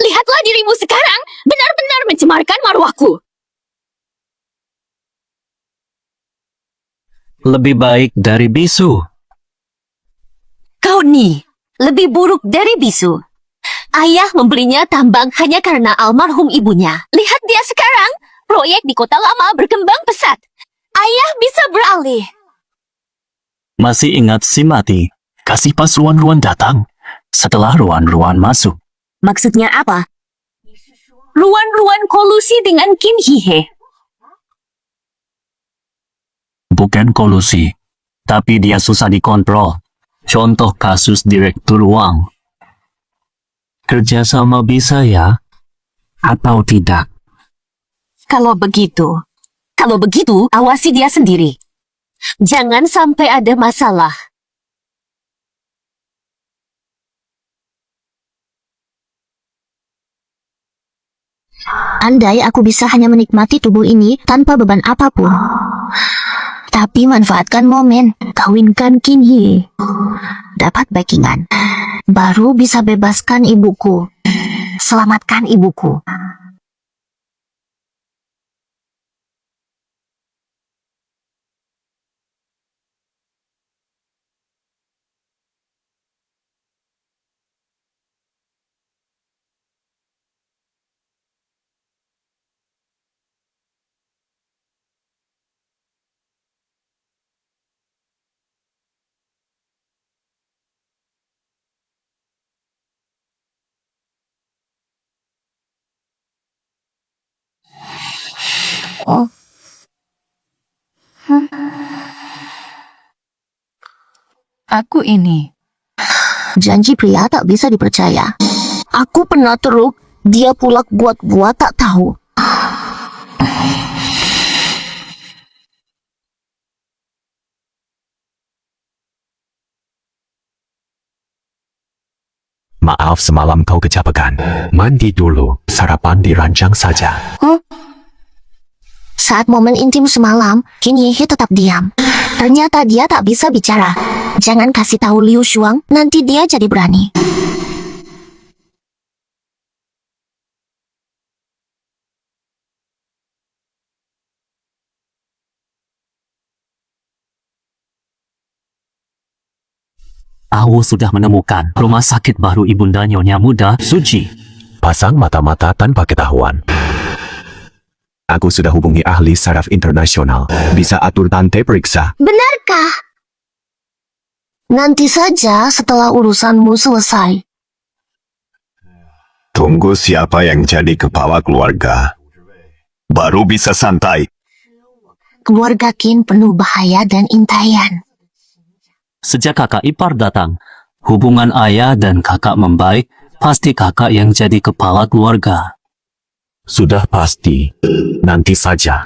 Lihatlah dirimu sekarang, benar-benar mencemarkan marwahku. Lebih baik dari bisu. Kau nih, lebih buruk dari bisu. Ayah membelinya tambang hanya karena almarhum ibunya. Lihat dia sekarang, proyek di kota lama berkembang pesat. Ayah bisa beralih. Masih ingat si Mati? Kasih pas Ruan-Ruan datang. Setelah Ruan-Ruan masuk. Maksudnya apa? Ruan-Ruan kolusi dengan Kim Hihe. Bukan kolusi, tapi dia susah dikontrol. Contoh kasus Direktur Wang. Kerjasama bisa ya? Atau tidak? Kalau begitu, awasi dia sendiri. Jangan sampai ada masalah. Andai aku bisa hanya menikmati tubuh ini tanpa beban apapun. Tapi manfaatkan momen, kawinkan Qin Yi. Dapat backingan. Baru bisa bebaskan ibuku. Selamatkan ibuku. Aku ini. Janji pria tak bisa dipercaya. Aku pernah teruk Dia pula buat-buat tak tahu. Maaf semalam kau kecapekan. Mandi dulu, sarapan dirancang saja. Saat momen intim semalam, Qin Yehe tetap diam. Ternyata dia tak bisa bicara. Jangan kasih tahu Liu Shuang, nanti dia jadi berani. Aku sudah menemukan rumah sakit baru ibunda Nyonya Muda, Suci. Pasang mata-mata tanpa ketahuan. Aku sudah hubungi ahli saraf internasional. Bisa atur tante periksa. Benarkah? Nanti saja setelah urusanmu selesai. Tunggu siapa yang jadi kepala keluarga. Baru bisa santai. Keluarga Qin penuh bahaya dan intayan. Sejak kakak ipar datang, hubungan ayah dan kakak membaik, pasti kakak yang jadi kepala keluarga. Sudah pasti. Nanti saja.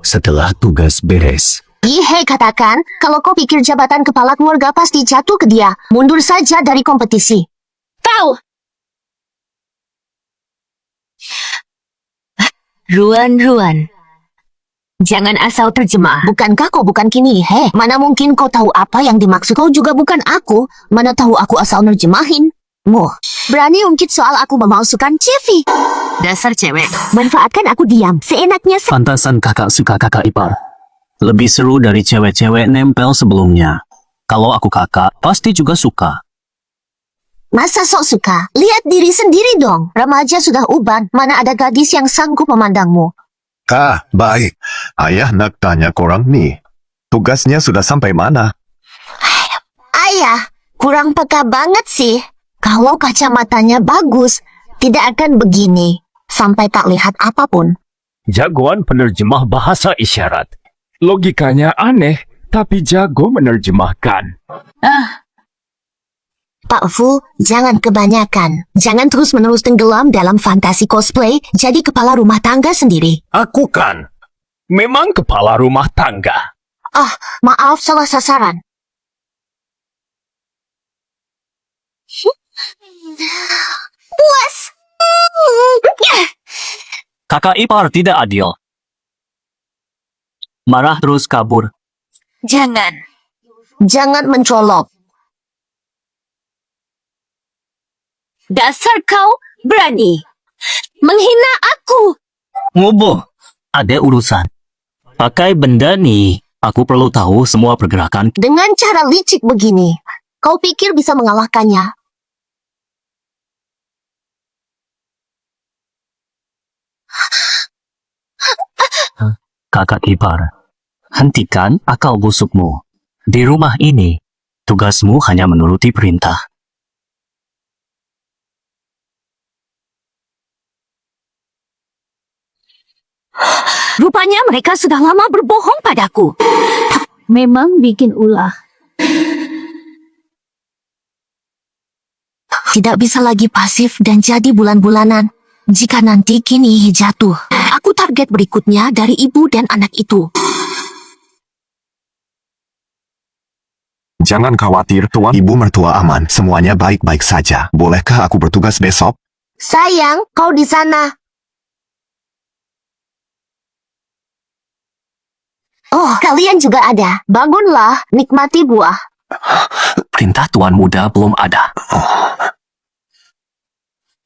Setelah tugas beres. Yehe katakan, kalau kau pikir jabatan kepala keluarga pasti jatuh ke dia, mundur saja dari kompetisi. Tahu? Ruan-ruan. Jangan asal terjemah. Bukankah kau bukan Qin Yehe? Mana mungkin kau tahu apa yang dimaksud? Kau juga bukan aku. Mana tahu aku asal nerjemahin. Berani ungkit soal aku memalsukan CV. Dasar cewek. Manfaatkan aku diam. Seenaknya Pantasan kakak suka kakak ipar. Lebih seru dari cewek-cewek nempel sebelumnya. Kalau aku kakak, pasti juga suka. Masa sok suka? Lihat diri sendiri dong. Remaja sudah uban. Mana ada gadis yang sanggup memandangmu? Baik. Ayah nak tanya korang nih. Tugasnya sudah sampai mana? Ayah, kurang peka banget sih. Kalau kacamatanya bagus, tidak akan begini. Sampai tak lihat apapun. Jagoan penerjemah bahasa isyarat. Logikanya aneh, tapi jago menerjemahkan. Pak Fu, jangan kebanyakan. Jangan terus-menerus tenggelam dalam fantasi cosplay, jadi kepala rumah tangga sendiri. Aku kan memang kepala rumah tangga. Maaf, salah sasaran. Puas! Kakak ipar tidak adil. Marah terus kabur. Jangan mencolok. Dasar kau berani menghina aku. Ngobo, ada urusan. Pakai benda nih. Aku perlu tahu semua pergerakan. Dengan cara licik begini, kau pikir bisa mengalahkannya? Kakak ipar, hentikan akal busukmu. Di rumah ini, tugasmu hanya menuruti perintah. Rupanya mereka sudah lama berbohong padaku. Memang bikin ulah. Tidak bisa lagi pasif dan jadi bulan-bulanan. Jika nanti Qin Yehe jatuh, aku target berikutnya dari ibu dan anak itu. Jangan khawatir, Tuan. Ibu mertua aman. Semuanya baik-baik saja. Bolehkah aku bertugas besok? Sayang, kau di sana. Oh, kalian juga ada. Bangunlah, nikmati buah. Perintah Tuan Muda belum ada.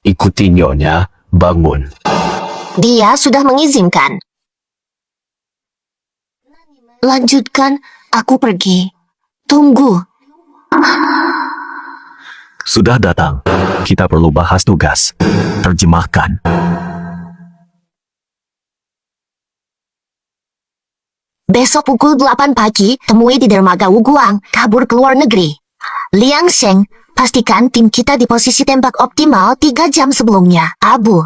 Ikuti Nyonya, bangun. Dia sudah mengizinkan. Lanjutkan, aku pergi. Tunggu. Sudah datang. Kita perlu bahas tugas. Terjemahkan. Besok pukul 8 pagi, temui di dermaga Wuguang, kabur ke luar negeri. Liang Sheng, pastikan tim kita di posisi tembak optimal 3 jam sebelumnya. Abu,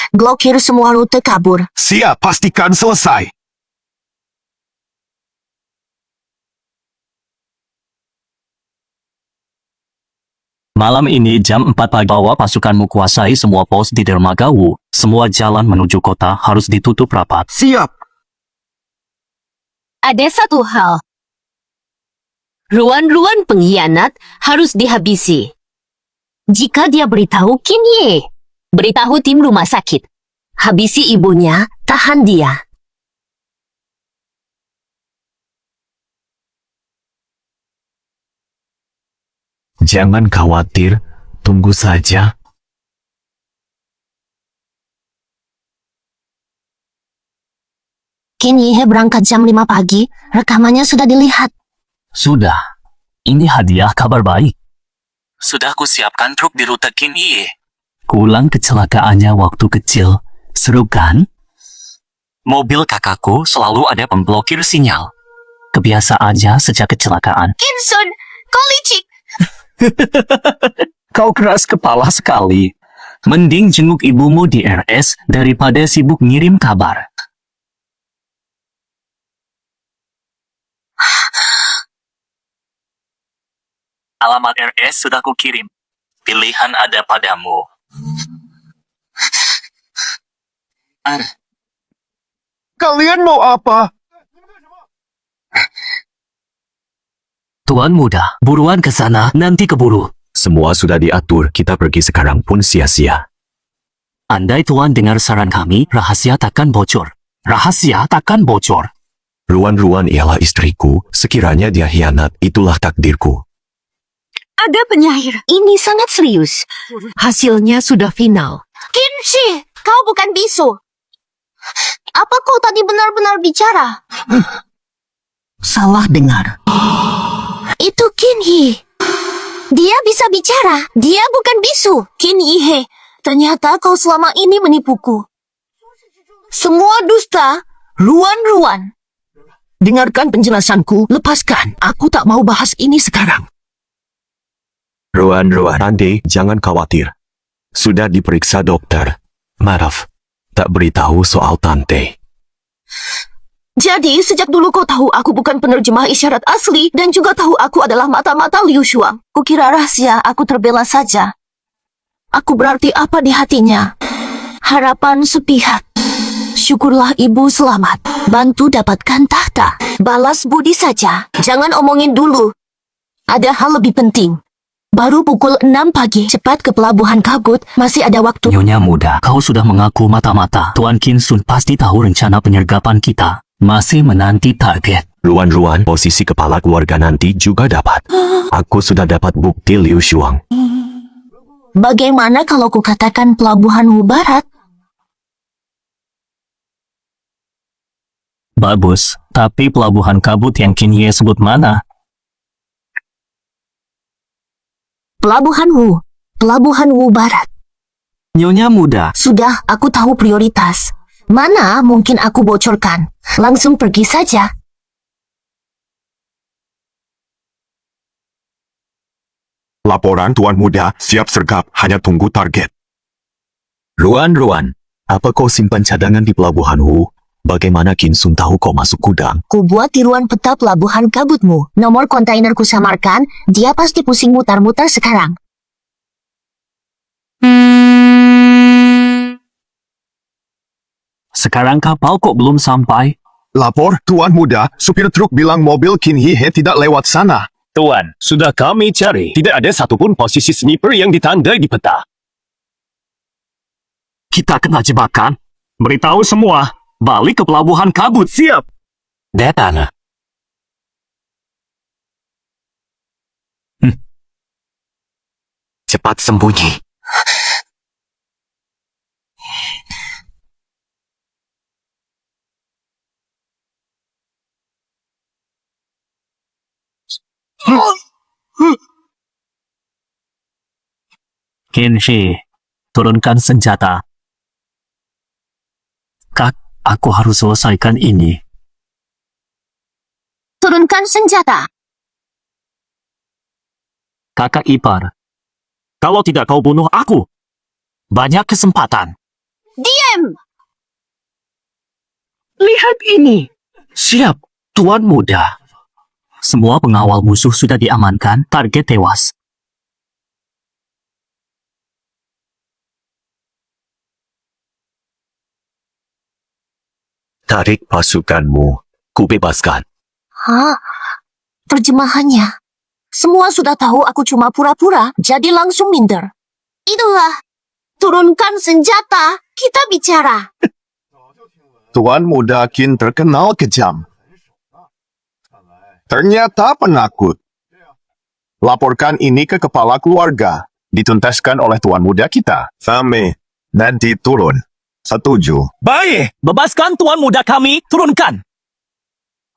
blokir semua rute kabur. Siap, pastikan selesai. Malam ini jam 4 pagi bawa pasukanmu kuasai semua pos di dermaga Wu. Semua jalan menuju kota harus ditutup rapat. Siap. Ada satu hal. Ruan-ruan pengkhianat harus dihabisi. Jika dia beritahu Qin Ye, beritahu tim rumah sakit. Habisi ibunya, tahan dia. Jangan khawatir, tunggu saja. Qin Yihe berangkat jam 5 pagi, rekamannya sudah dilihat. Sudah. Ini hadiah kabar baik. Sudah kusiapkan truk di rute Qin Ye. Kulang kecelakaannya waktu kecil. Seru kan? Mobil kakakku selalu ada pemblokir sinyal. Kebiasaannya sejak kecelakaan. Kinsun, kau licik. Kau keras kepala sekali. Mending jenguk ibumu di RS daripada sibuk ngirim kabar. Alamat RS sudah kukirim. Pilihan ada padamu. Kalian mau apa? Tuan muda, buruan ke sana, nanti keburu. Semua sudah diatur, kita pergi sekarang pun sia-sia. Andai tuan dengar saran kami, rahasia takkan bocor. Rahasia takkan bocor. Ruan-ruan ialah istriku, sekiranya dia hianat, itulah takdirku. Ada penyair. Ini sangat serius. Hasilnya sudah final. Kinshi, kau bukan bisu. Apa kau tadi benar-benar bicara? Salah dengar. Itu Qin Yi. Dia bisa bicara. Dia bukan bisu. Qin Yihe, ternyata kau selama ini menipuku. Semua dusta, ruan-ruan. Dengarkan penjelasanku, lepaskan. Aku tak mau bahas ini sekarang. Ruan-ruan, Ande, jangan khawatir. Sudah diperiksa dokter. Maaf, tak beritahu soal tante. Jadi, sejak dulu kau tahu aku bukan penerjemah isyarat asli dan juga tahu aku adalah mata-mata Liu Shuang. Kukira rahasia aku terbela saja. Aku berarti apa di hatinya? Harapan sepihak. Syukurlah ibu selamat. Bantu dapatkan tahta. Balas budi saja. Jangan omongin dulu. Ada hal lebih penting. Baru pukul 6 pagi. Cepat ke pelabuhan kabut. Masih ada waktu. Nyonya muda, kau sudah mengaku mata-mata. Tuan Qin Sun pasti tahu rencana penyergapan kita. Masih menanti target. Ruan-ruan, posisi kepala keluarga nanti juga dapat. Aku sudah dapat bukti Liu Shuang. Bagaimana kalau kukatakan pelabuhan Wu Barat? Bagus, tapi pelabuhan kabut yang Qin Ye sebut mana? Pelabuhan Wu. Pelabuhan Wu Barat. Nyonya muda, Sudah, aku tahu prioritas. Mana mungkin aku bocorkan? Langsung pergi saja. Laporan Tuan Muda, siap sergap, hanya tunggu target. Ruan-ruan, apa kau simpan cadangan di pelabuhan Wu? Bagaimana Qin Sun tahu kau masuk gudang? Ku buat tiruan peta pelabuhan kabutmu. Nomor kontainer ku samarkan, dia pasti pusing mutar-mutar sekarang. sekarang kapal kok belum sampai? Lapor, Tuan Muda, supir truk bilang mobil Qin Yihe tidak lewat sana. Tuan, sudah kami cari. Tidak ada satupun posisi sniper yang ditandai di peta. Kita kena jebakan. Beritahu semua, balik ke pelabuhan kabut. Siap. Datang. Cepat sembunyi. Kenshi, turunkan senjata. Kak, aku harus selesaikan ini. Turunkan senjata. Kakak ipar, kalau tidak kau bunuh aku, banyak kesempatan. Diam! Lihat ini. Siap, Tuan Muda. Semua pengawal musuh sudah diamankan, target tewas. Tarik pasukanmu. Kubebaskan. Hah? Terjemahannya. Semua sudah tahu aku cuma pura-pura, jadi langsung minder. Itulah. Turunkan senjata, kita bicara. Tuan muda Qin terkenal kejam. Ternyata penakut. Laporkan ini ke kepala keluarga. Dituntaskan oleh tuan muda kita. Kami nanti turun. Setuju. Baik, bebaskan tuan muda kami, turunkan.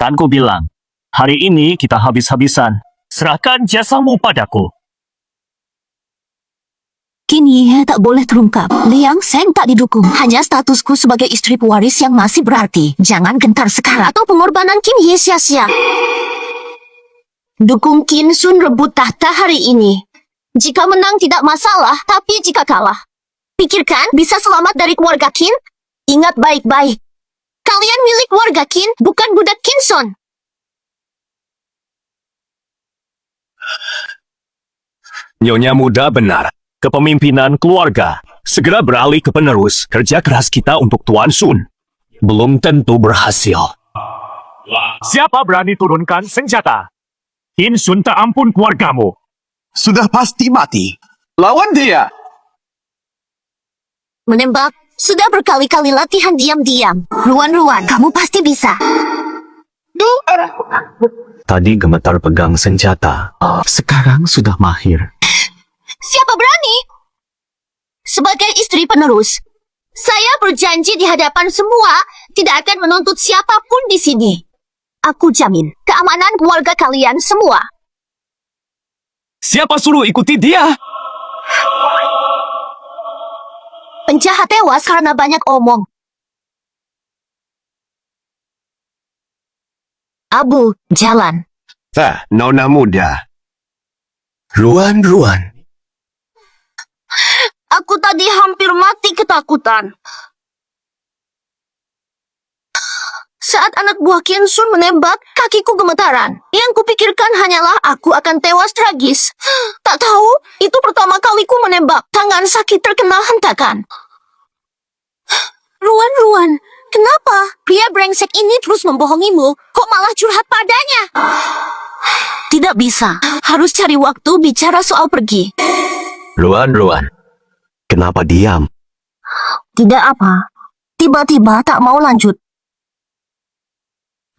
Kan ku bilang, hari ini kita habis-habisan. Serahkan jasamu padaku. Kini tak boleh terungkap. Liang Seng tak didukung. Hanya statusku sebagai istri pewaris yang masih berarti. Jangan gentar sekarang atau pengorbanan Qin Ye sia-sia. Dukung Qin Sun rebut tahta hari ini. Jika menang tidak masalah, tapi jika kalah. Pikirkan bisa selamat dari keluarga Qin? Ingat baik-baik. Kalian milik keluarga Qin, bukan budak Qin Sun. Nyonya muda benar. Kepemimpinan keluarga. Segera beralih ke penerus. Kerja keras kita untuk Tuan Sun. Belum tentu berhasil. Siapa berani turunkan senjata? Qin Sun tak ampun keluargamu. Sudah pasti mati. Lawan dia. Menembak. Sudah berkali-kali latihan diam-diam. Ruan-ruan, kamu pasti bisa. Tadi gemetar pegang senjata. Sekarang sudah mahir. Siapa berani? Sebagai istri penerus, saya berjanji di hadapan semua tidak akan menuntut siapapun di sini. Aku jamin keamanan keluarga kalian semua. Siapa suruh ikuti dia? Penjahat tewas karena banyak omong. Abu, jalan. Nona muda. Ruan-ruan. Aku tadi hampir mati ketakutan. Saat anak buah Qin Sun menembak, kakiku gemetaran. Yang kupikirkan hanyalah aku akan tewas tragis. Tak tahu, itu pertama kaliku menembak. Tangan sakit terkena hentakan. Ruan-ruan, kenapa? Pria brengsek ini terus membohongimu. Kok malah curhat padanya? Tidak bisa. Harus cari waktu bicara soal pergi. Ruan-ruan. Kenapa diam? Tidak apa. Tiba-tiba tak mau lanjut.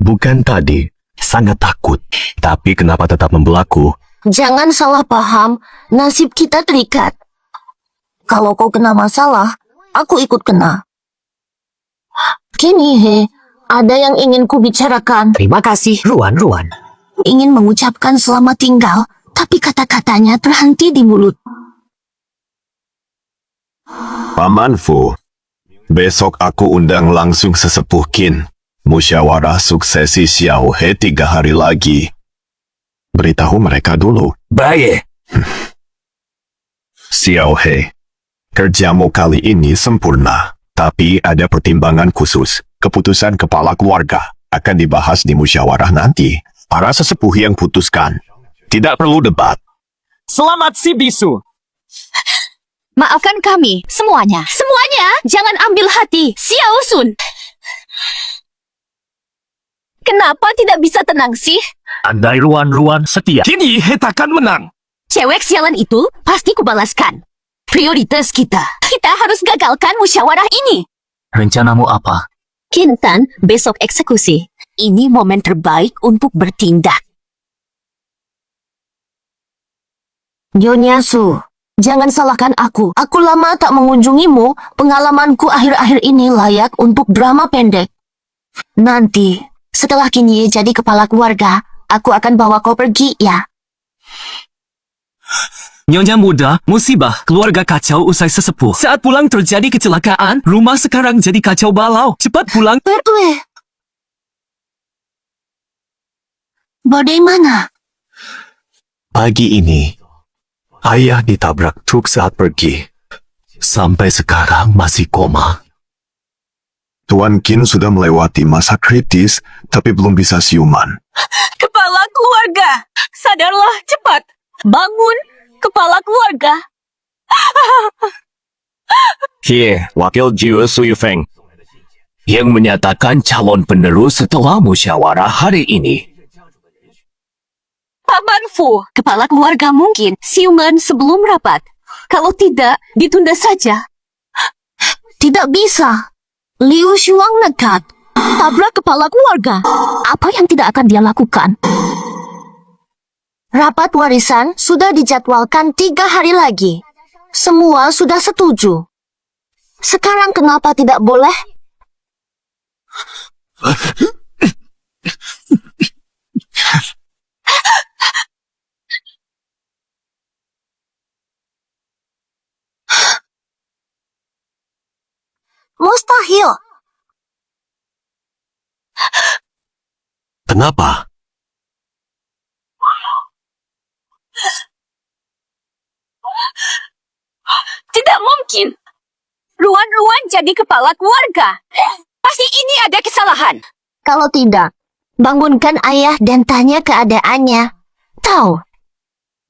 Bukan tadi. Sangat takut. Tapi kenapa tetap membelaku? Jangan salah paham. Nasib kita terikat. Kalau kau kena masalah, aku ikut kena. Kini, ada yang ingin ku bicarakan. Terima kasih, Ruan-Ruan. Ingin mengucapkan selamat tinggal, tapi kata-katanya terhenti di mulut. Paman Fu. Besok aku undang langsung sesepuh Qin. Musyawarah suksesi Xiao He 3 hari lagi. Beritahu mereka dulu. Baik. Xiao He, kerjamu kali ini sempurna. Tapi ada pertimbangan khusus. Keputusan kepala keluarga akan dibahas di musyawarah nanti. Para sesepuh yang putuskan. Tidak perlu debat. Selamat si bisu. Maafkan kami, semuanya. Semuanya, jangan ambil hati, Xiao Sun. Kenapa tidak bisa tenang sih? Andai Ruan-Ruan setia, Kini takkan menang. Cewek sialan itu pasti kubalaskan. Prioritas kita. Kita harus gagalkan musyawarah ini. Rencanamu apa? Kintan, besok eksekusi. Ini momen terbaik untuk bertindak. Nyonya Su, jangan salahkan aku. Aku lama tak mengunjungimu. Pengalamanku akhir-akhir ini layak untuk drama pendek. Nanti, setelah Kinye jadi kepala keluarga, aku akan bawa kau pergi, ya. Nyonya muda, musibah, keluarga kacau usai sesepuh. Saat pulang terjadi kecelakaan, rumah sekarang jadi kacau balau. Cepat pulang. Pertue. Bagaimana? Pagi ini, ayah ditabrak truk saat pergi. Sampai sekarang masih koma. Tuan Qin sudah melewati masa kritis, tapi belum bisa siuman. Kepala keluarga, sadarlah cepat. Bangun, kepala keluarga. Wakil Jiwa Suyufeng. yang menyatakan calon penerus setelah musyawarah hari ini. Paman Fu, kepala keluarga mungkin siuman sebelum rapat. Kalau tidak, ditunda saja. Tidak bisa. Liu Shuang nekat. Tabrak kepala keluarga. Apa yang tidak akan dia lakukan? Rapat warisan sudah dijadwalkan 3 hari lagi. Semua sudah setuju. Sekarang kenapa tidak boleh? Mustahil. Kenapa? Tidak mungkin. Ruan-ruan jadi kepala keluarga. Pasti ini ada kesalahan. Kalau tidak, bangunkan ayah dan tanya keadaannya. Tahu,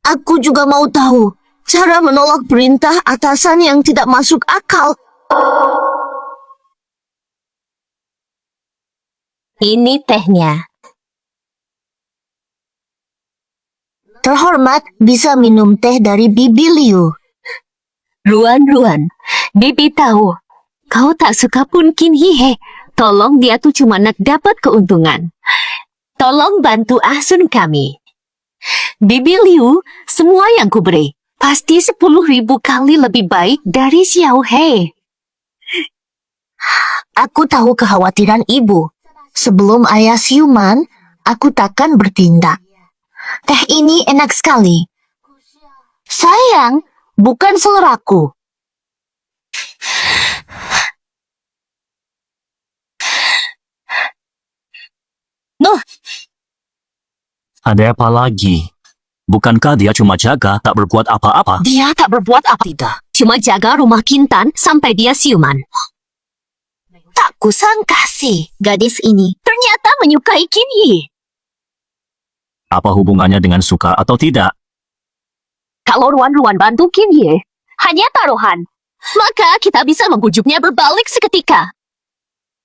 aku juga mau tahu cara menolak perintah atasan yang tidak masuk akal. Ini tehnya. Terhormat, bisa minum teh dari Bibi Liu. Ruan-ruan, Bibi tahu. Kau tak suka pun Qin Hihe. Tolong dia tuh cuma nak dapat keuntungan. Tolong bantu Asun kami. Bibi Liu, semua yang kuberi pasti 10.000 kali lebih baik dari Xiao He. Aku tahu kekhawatiran ibu. Sebelum ayah siuman, aku takkan bertindak. Teh ini enak sekali. Sayang, bukan seleraku. Ada apa lagi? Bukankah dia cuma jaga, tak berbuat apa-apa? Dia tak berbuat apa tidak. Cuma jaga rumah Kintan sampai dia siuman. Tak kusangka sih, gadis ini. Ternyata menyukai Qin Yi. Apa hubungannya dengan suka atau tidak? Kalau Ruan-Ruan bantu Qin Yi, hanya taruhan. Maka kita bisa membujuknya berbalik seketika.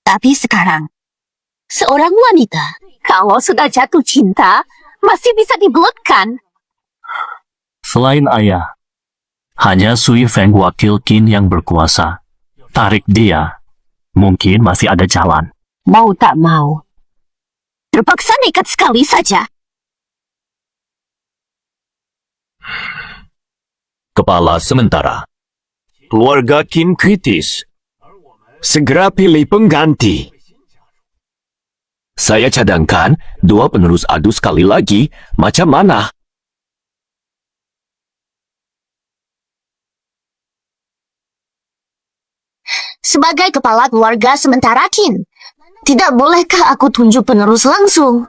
Tapi sekarang, Seorang wanita, kalau sudah jatuh cinta, masih bisa dibelotkan. Selain ayah, hanya Sui Feng wakil Qin yang berkuasa. Tarik dia, mungkin masih ada jalan. Mau tak mau. Terpaksa nekat sekali saja. Kepala sementara. Keluarga Qin kritis. Segera pilih pengganti. Saya cadangkan 2 penerus adu sekali lagi. Macam mana? sebagai kepala keluarga sementara Qin, tidak bolehkah aku tunjuk penerus langsung?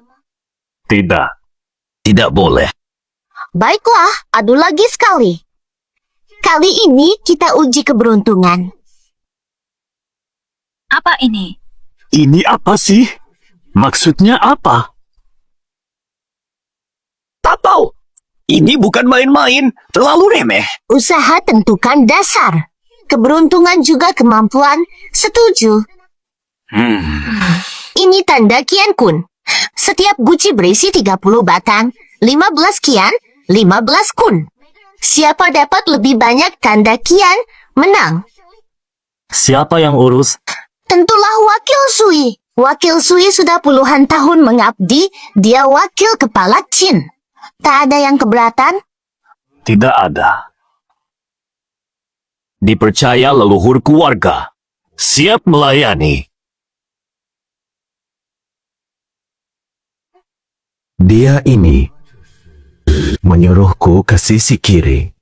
Tidak. Tidak boleh. Baiklah, adu lagi sekali. Kali ini kita uji keberuntungan. Apa ini? Ini apa sih? Maksudnya apa? Tak tahu. Ini bukan main-main. Terlalu remeh. Usaha tentukan dasar. Keberuntungan juga kemampuan. Setuju. Ini tanda Kian Kun. Setiap guci berisi 30 batang. 15 Kian, 15 Kun. Siapa dapat lebih banyak tanda Kian, menang. Siapa yang urus? Tentulah Wakil Sui. Wakil Sui sudah puluhan tahun mengabdi. Dia wakil kepala Qin. Tak ada yang keberatan? Tidak ada. Dipercaya leluhur keluarga. Siap melayani. Dia ini menyuruhku ke sisi kiri.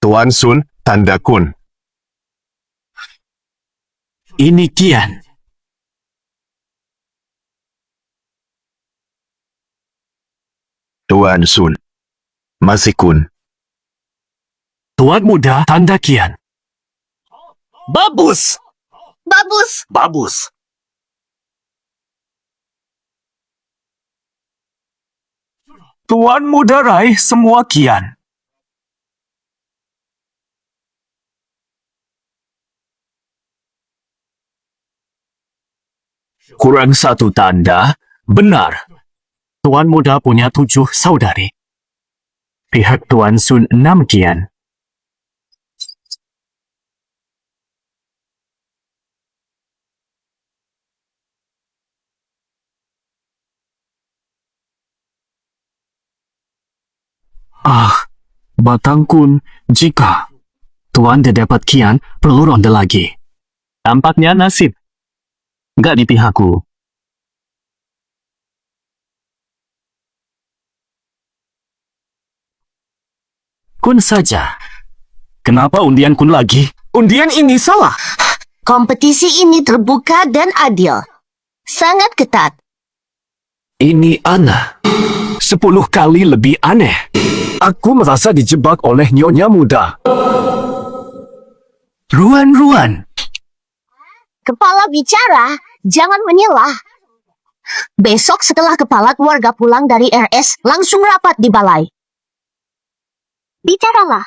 Tuan Sun, Tanda Kun. Ini Kian. Tuan Sun. Masih Kun. Tuan muda tanda Kian. Bagus. Bagus. Bagus. Tuan Muda raih semua kian. Kurang satu tanda, benar. Tuan Muda punya 7 saudari. Pihak Tuan Sun 6 kian. Batang Kun, jika Tuan tidak dapat kian, perlu ronde lagi. Tampaknya nasib. Nggak di pihakku. Kun saja. Kenapa undian Kun lagi? Undian ini salah. Kompetisi ini terbuka dan adil. Sangat ketat. Ini aneh. 10 kali lebih aneh. Aku merasa dijebak oleh Nyonya Muda. Ruan-ruan. Kepala bicara, jangan menyelah. Besok setelah kepala keluarga pulang dari RS, langsung rapat di balai. Bicaralah.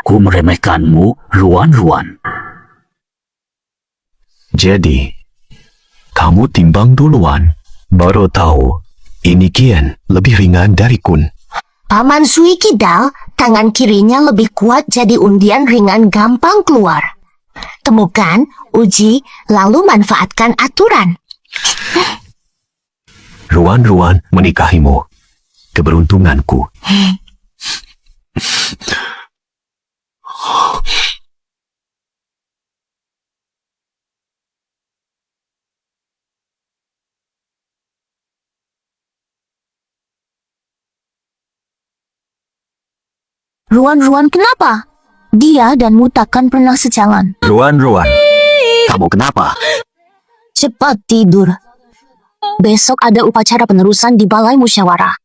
Aku meremehkanmu, ruan-ruan. Jadi, kamu timbang duluan. Baru tahu, ini kian lebih ringan dari Kun. Paman Sui Kidal, tangan kirinya lebih kuat jadi undian ringan gampang keluar. Temukan, uji, lalu manfaatkan aturan. Ruan-ruan menikahimu. Keberuntunganku. Ruan-ruan kenapa? Dia dan Mu takkan pernah sejalan. Ruan-ruan. Kamu kenapa? Cepat tidur. Besok ada upacara penerusan di balai musyawarah.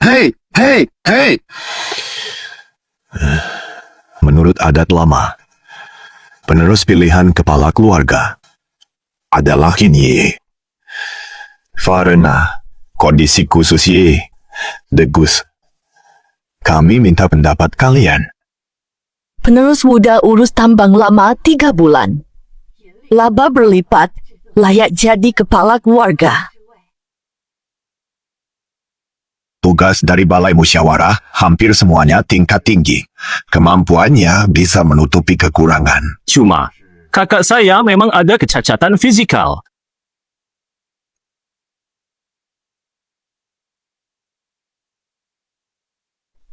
Hei, hei, hei! Menurut adat lama, penerus pilihan kepala keluarga adalah Kinye. Karena kondisi khusus Ye, Degus, kami minta pendapat kalian. Penerus muda urus tambang lama 3 bulan. Laba berlipat, layak jadi kepala keluarga. Tugas dari balai musyawarah hampir semuanya tingkat tinggi. Kemampuannya bisa menutupi kekurangan. Cuma, kakak saya memang ada kecacatan fisikal.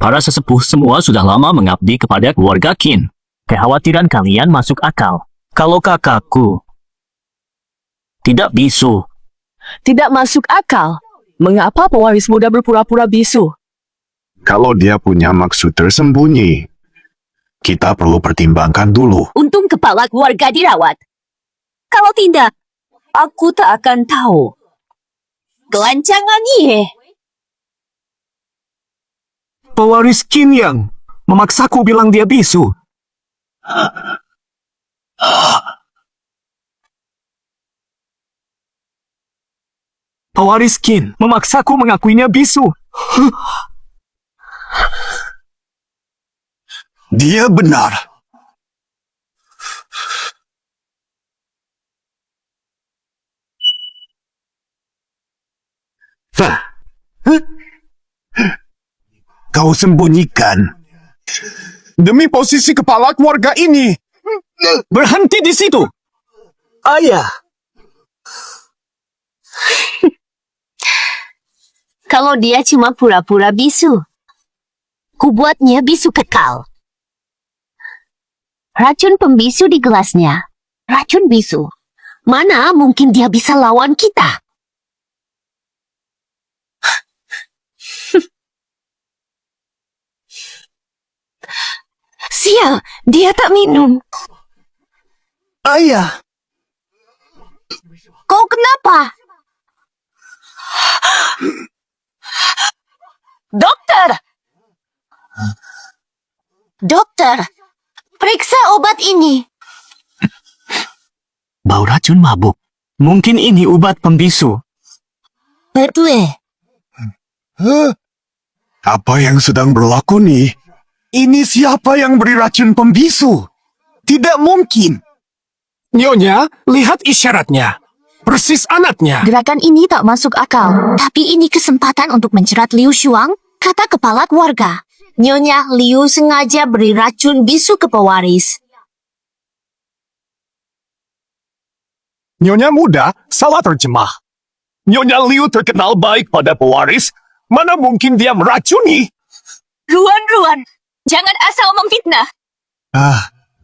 Para sesepuh semua sudah lama mengabdi kepada keluarga Qin. Kekhawatiran kalian masuk akal. Kalau kakakku tidak bisu, Tidak masuk akal. Mengapa pewaris muda berpura-pura bisu? Kalau dia punya maksud tersembunyi, kita perlu pertimbangkan dulu. Untung kepala keluarga dirawat. Kalau tidak, aku tak akan tahu. Kelancangan Ye. pewaris Qin yang memaksaku bilang dia bisu. Pewaris Qin memaksaku mengakuinya bisu. Dia benar. Kau sembunyikan demi posisi kepala keluarga ini. Berhenti di situ. Ayah. Kalau dia cuma pura-pura bisu, kubuatnya bisu kekal. Racun pembisu di gelasnya. Racun bisu. Mana mungkin dia bisa lawan kita? Sial, dia tak minum. Ayah. Kau kenapa? Dokter! Dokter, periksa obat ini. Bau racun mabuk. Mungkin ini obat pembisu. Betul. Apa yang sedang berlaku nih? Ini siapa yang beri racun pembisu? Tidak mungkin. Nyonya, lihat isyaratnya. Persis anaknya. Gerakan ini tak masuk akal. Tapi ini kesempatan untuk menjerat Liu Shuang, kata kepala keluarga. Nyonya Liu sengaja beri racun bisu ke pewaris. Nyonya muda salah terjemah. Nyonya Liu terkenal baik pada pewaris. Mana mungkin dia meracuni? Ruan, jangan asal memfitnah.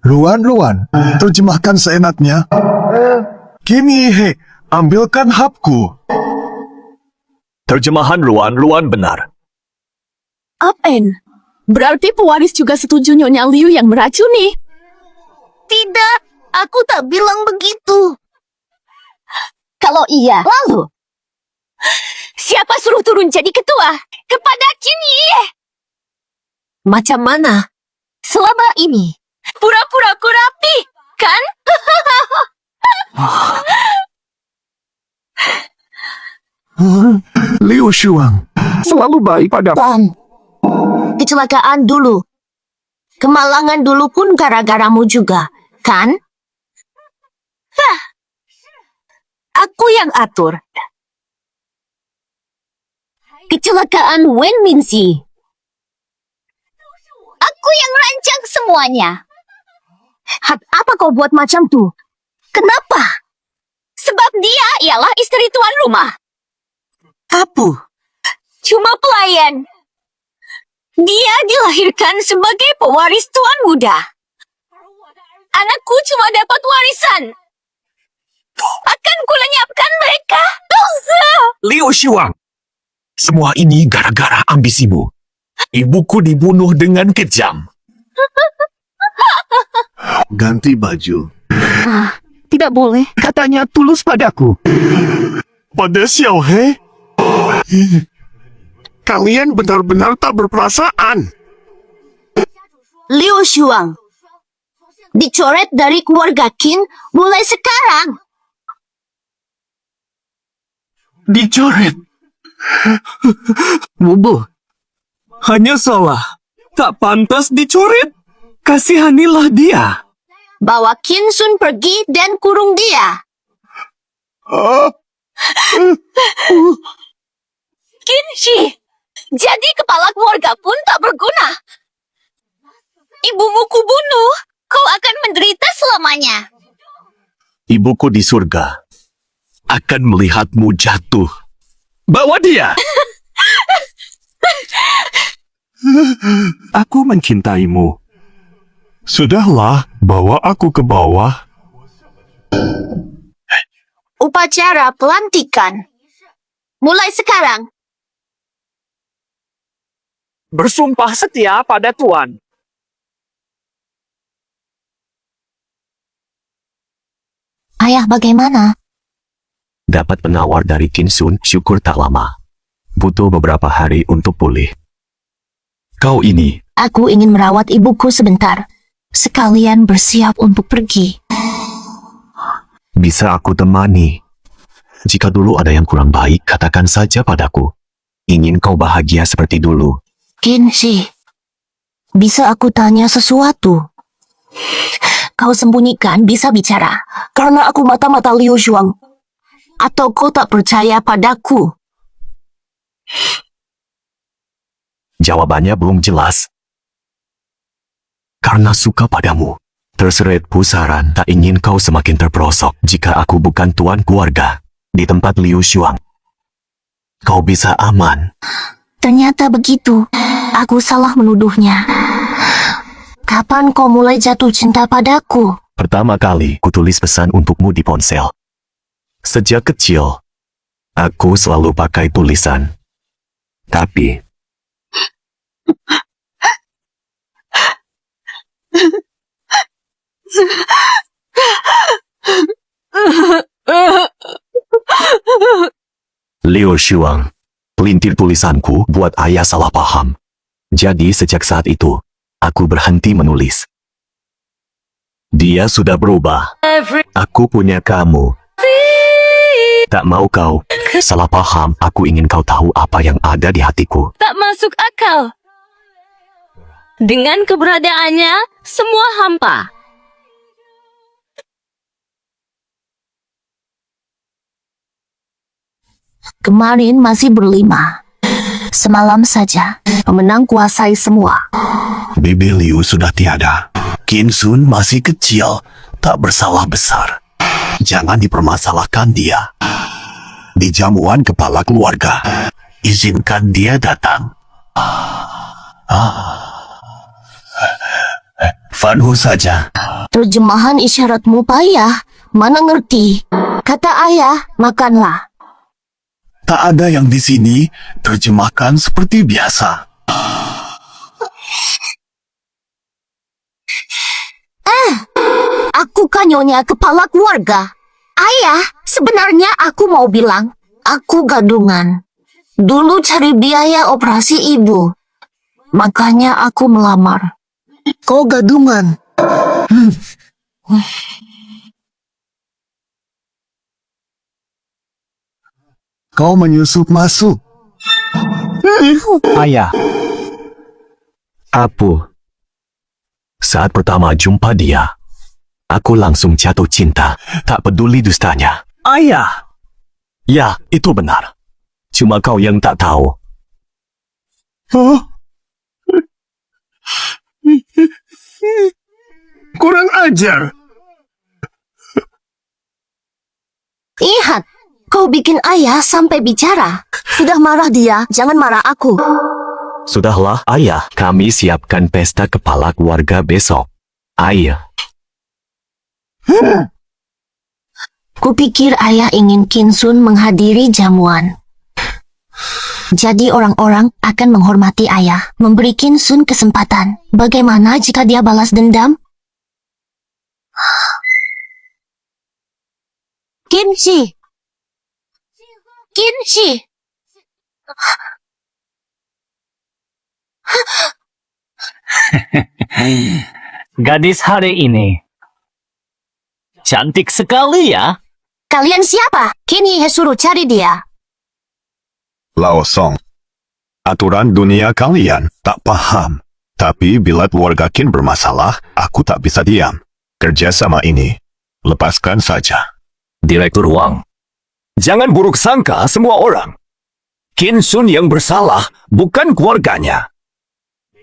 Ruan, terjemahkan seenaknya. Kini, ambilkan hapku. Terjemahan Ruan benar. Apen. Berarti pewaris juga setuju Nyonya Liu yang meracuni. Tidak, aku tak bilang begitu. Kalau iya, lalu siapa suruh turun jadi ketua? Kepada Qin Yi. Macam mana? Selama ini pura-pura ku rapi, kan? Liu Shuang selalu baik pada Kecelakaan dulu. Kemalangan dulu pun gara-garamu juga, kan? Aku yang atur. Kecelakaan Wen Minxi. Aku yang rancang semuanya. Apa kau buat macam tuh? Kenapa? Sebab dia ialah istri tuan rumah. Apu. Cuma pelayan. Dia dilahirkan sebagai pewaris tuan muda. Anakku cuma dapat warisan. Akan kulenyapkan mereka. Liu Shuang, semua ini gara-gara ambisimu. Ibuku dibunuh dengan kejam. ganti baju. Tidak boleh. Katanya tulus padaku. Pada Xiao He? Kalian benar-benar tak berperasaan. Liu Shuang. Dicoret dari keluarga Qin mulai sekarang. Dicoret. Bubu. Hanya salah. Tak pantas dicoret. Kasihanilah dia. Bawa Qin Sun pergi dan kurung dia. Qin Shi. Jadi kepala keluarga pun tak berguna. Ibumu kubunuh. Kau akan menderita selamanya. Ibuku di surga akan melihatmu jatuh. Bawa dia! Aku mencintaimu. Sudahlah, bawa aku ke bawah. Upacara pelantikan. Mulai sekarang. Bersumpah setia pada Tuan. Ayah bagaimana? Dapat penawar dari Qin Sun, syukur tak lama. Butuh beberapa hari untuk pulih. Kau ini, Aku ingin merawat ibuku sebentar. Sekalian bersiap untuk pergi. bisa aku temani. Jika dulu ada yang kurang baik, katakan saja padaku. Ingin kau bahagia seperti dulu. Qin Shi, bisa aku tanya sesuatu? Kau sembunyikan bisa bicara. Karena aku mata-mata Liu Shuang. Atau kau tak percaya padaku? Jawabannya belum jelas. Karena suka padamu. Terseret pusaran, tak ingin kau semakin terperosok. Jika aku bukan tuan keluarga di tempat Liu Shuang, kau bisa aman. Ternyata begitu. Aku salah menuduhnya. Kapan kau mulai jatuh cinta padaku? Pertama kali kutulis pesan untukmu di ponsel. Sejak kecil, aku selalu pakai tulisan. Tapi Liu Shuang, pelintir tulisanku buat ayah salah paham. Jadi sejak saat itu, aku berhenti menulis. Dia sudah berubah. Aku punya kamu. Tak mau kau. Salah paham, aku ingin kau tahu apa yang ada di hatiku. Tak masuk akal. Dengan keberadaannya, semua hampa. Kemarin masih berlima. Semalam saja, pemenang kuasai semua. Bibi Liu sudah tiada. Qin Sun masih kecil, tak bersalah besar. Jangan dipermasalahkan dia. Di jamuan kepala keluarga, izinkan dia datang. Fanhu saja. Terjemahan isyaratmu payah. Mana ngerti? Kata ayah, makanlah. Tak ada yang di sini terjemahkan seperti biasa. Aku kan nyonya kepala keluarga. Ayah, sebenarnya aku mau bilang, aku gadungan. Dulu cari biaya operasi ibu. Makanya aku melamar. Kau gadungan? Kau menyusup masuk. Ayah. Apa? Saat pertama jumpa dia, aku langsung jatuh cinta. Tak peduli dustanya. Ayah. Ya, itu benar. Cuma kau yang tak tahu. Kurang ajar. Lihat, kau bikin ayah sampai bicara. Sudah marah dia, jangan marah aku. Sudahlah, ayah. Kami siapkan pesta kepala keluarga besok. Ayah. Kupikir ayah ingin Qin Sun menghadiri jamuan. Jadi orang-orang akan menghormati ayah, memberi Qin Sun kesempatan. Bagaimana jika dia balas dendam? Kimchi! Kimchi! Gadis hari ini. Cantik sekali ya. Kalian siapa? Kini suruh cari dia. Lao Song. Aturan dunia kalian tak paham. Tapi bila keluarga Qin bermasalah, aku tak bisa diam. Kerjasama ini, lepaskan saja. Direktur Wang, jangan buruk sangka semua orang. Qin Sun yang bersalah, bukan keluarganya.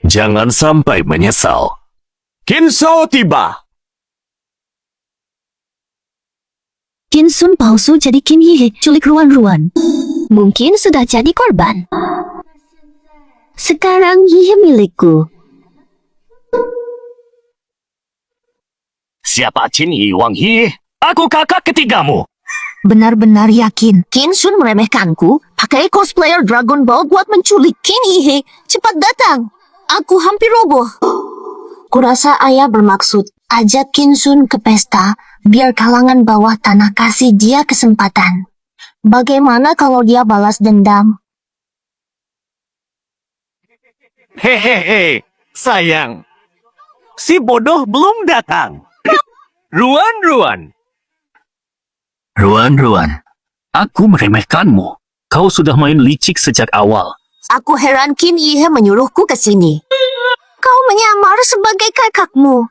Jangan sampai menyesal. Qin Shao tiba. Qin Sun palsu jadi Qin Yi culik Ruan-Ruan. Mungkin sudah jadi korban. Sekarang Yi milikku. Siapa Qin Yi Wang Yi? Aku kakak ketigamu. Benar-benar yakin Qin Sun meremehkanku, pakai cosplayer Dragon Ball buat menculik Qin Yi. Cepat datang. Aku hampir roboh. Kurasa ayah bermaksud ajak Qin Sun ke pesta, biar kalangan bawah tanah kasih dia kesempatan. Bagaimana kalau dia balas dendam? Hehehe, sayang. Si bodoh belum datang. Ruan-Ruan. Ruan-Ruan, aku meremehkanmu. Kau sudah main licik sejak awal. Aku heran Qin Yi menyuruhku ke sini. Kau menyamar sebagai kakakmu.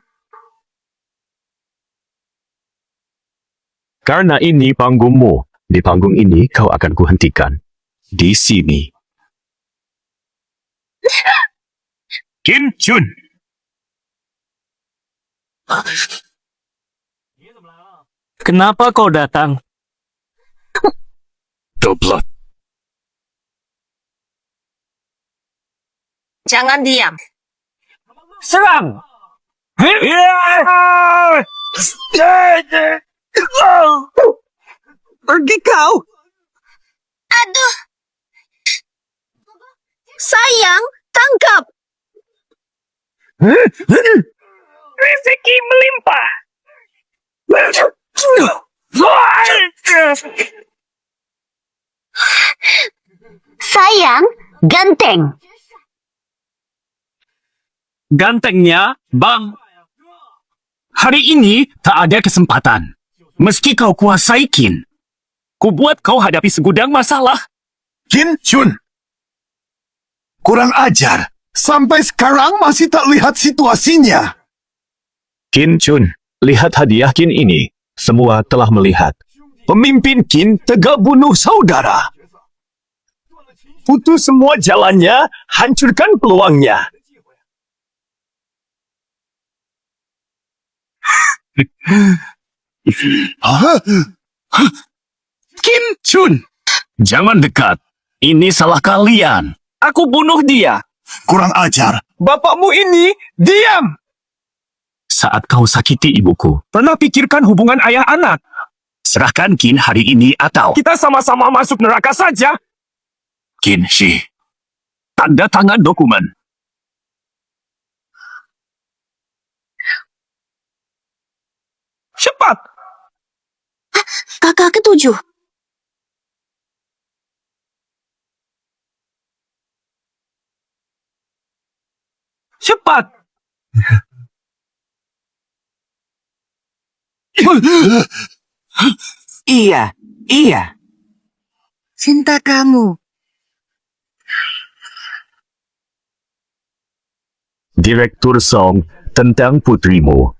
Karena ini panggungmu. Di panggung ini kau akan kuhentikan. Di sini. Qin Chun. Kenapa kau datang? Doblot. Jangan diam. Serang! Pergi kau! Aduh. Sayang, tangkap. Rezeki melimpah! Sayang, ganteng. Gantengnya, Bang. Hari ini tak ada kesempatan. Meski kau kuasai Qin, Aku buat kau hadapi segudang masalah. Qin Chun. Kurang ajar. Sampai sekarang masih tak lihat situasinya. Qin Chun, lihat hadiah Qin ini. Semua telah melihat. Pemimpin Qin tega bunuh saudara. Putus semua jalannya, hancurkan peluangnya. Qin Chun, jangan dekat. Ini salah kalian. Aku bunuh dia. Kurang ajar. Bapakmu ini, diam! Saat kau sakiti ibuku, pernah pikirkan hubungan ayah anak? Serahkan Qin hari ini atau kita sama-sama masuk neraka saja. Qin Shi, tanda tangan dokumen. Cepat! Kakak ketujuh. Cepat! Iya. Cinta kamu. Direktur Song, tentang putrimu.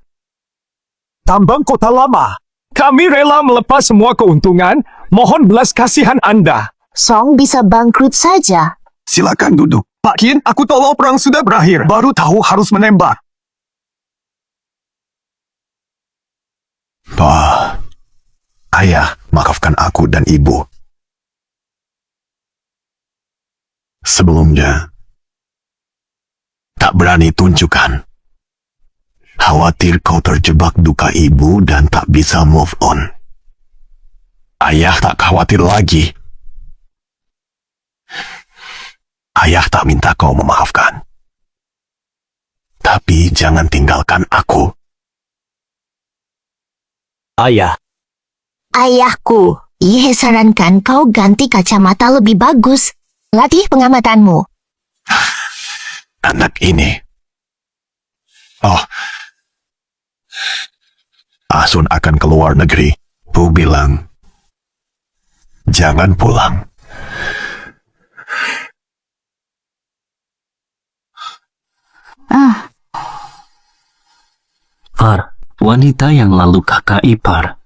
Tambang Kota Lama. Kami rela melepas semua keuntungan. Mohon belas kasihan Anda. Song bisa bangkrut saja. Silakan duduk. Pak Qin, aku tahu perang sudah berakhir. Baru tahu harus menembak. Pak, ayah, maafkan aku dan ibu. Sebelumnya, tak berani tunjukkan. Khawatir kau terjebak duka ibu dan tak bisa move on. Ayah tak khawatir lagi. Ayah tak minta kau memaafkan. Tapi jangan tinggalkan aku. Ayah, Ayahku, Ye sarankan kau ganti kacamata lebih bagus. Latih pengamatanmu. Anak ini. Oh. Asun akan keluar negeri. Bu bilang, jangan pulang. Far, wanita yang lalu kakak ipar.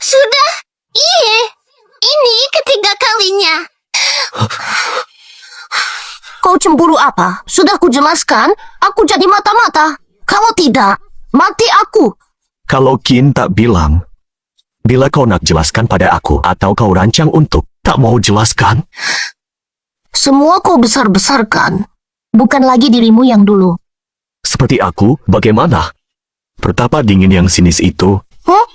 Sudah, Iye. Ini ketiga kalinya. Kau cemburu apa? Sudah kujelaskan, aku jadi mata-mata. Kalau tidak, mati aku. Kalau Qin tak bilang, bila kau nak jelaskan pada aku atau kau rancang untuk tak mau jelaskan, Semua kau besar-besarkan. Bukan lagi dirimu yang dulu. seperti aku, bagaimana? Betapa dingin yang sinis itu. Huh?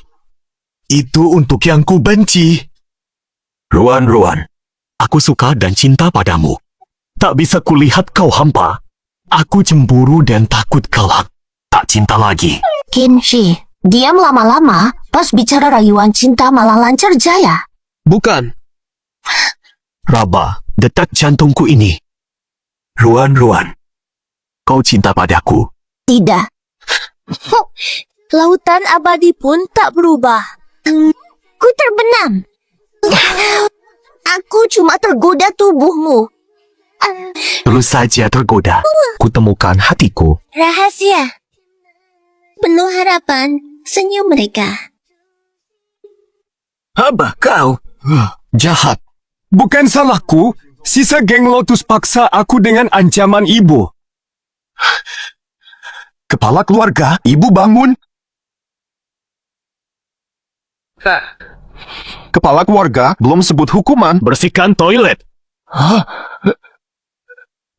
Itu untuk yang ku benci. Ruan, aku suka dan cinta padamu. Tak bisa kulihat kau hampa. Aku cemburu dan takut kelak. Tak cinta lagi. Qin Shi, diam lama-lama, pas bicara rayuan cinta malah lancar jaya. Bukan. Raba, detak jantungku ini. Ruan, kau cinta padaku. Tidak. Lautan abadi pun tak berubah. Ku terbenam. Aku cuma tergoda tubuhmu. Terus saja tergoda. Kutemukan hatiku. Rahasia. Penuh harapan, senyum mereka. Apa kau? Jahat. Bukan salahku. Sisa geng Lotus paksa aku dengan ancaman ibu. Kepala keluarga, ibu bangun. Kepala keluarga belum sebut hukuman. Bersihkan toilet.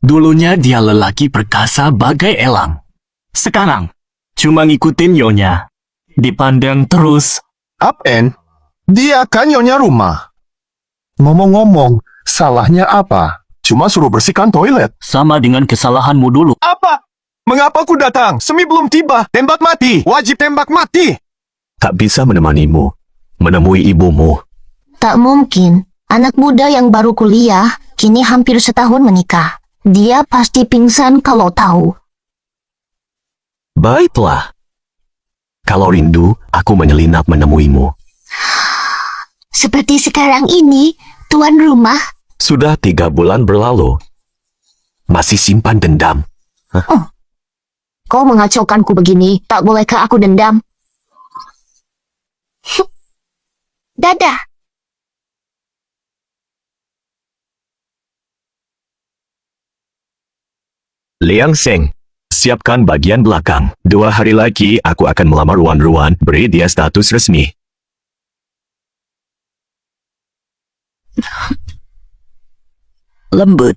Dulunya dia lelaki perkasa bagai elang. Sekarang, cuma ngikutin nyonya. Dipandang terus. Up-end, dia kan nyonya rumah. Ngomong-ngomong, salahnya apa? Cuma suruh bersihkan toilet. Sama dengan kesalahanmu dulu. Apa? Mengapa ku datang? Semi belum tiba. Tembak mati. Wajib tembak mati. Tak bisa menemanimu. Menemui ibumu. Tak mungkin. Anak muda yang baru kuliah, kini hampir setahun menikah. Dia pasti pingsan kalau tahu. Baiklah. Kalau rindu, aku menyelinap menemuimu. Seperti sekarang ini, tuan rumah. Sudah 3 bulan berlalu. Masih simpan dendam. Kau mengacaukanku begini, tak bolehkah aku dendam? Dadah. Liang Seng, siapkan bagian belakang. 2 hari lagi aku akan melamar Ruan-Ruan, beri dia status resmi. Lembut.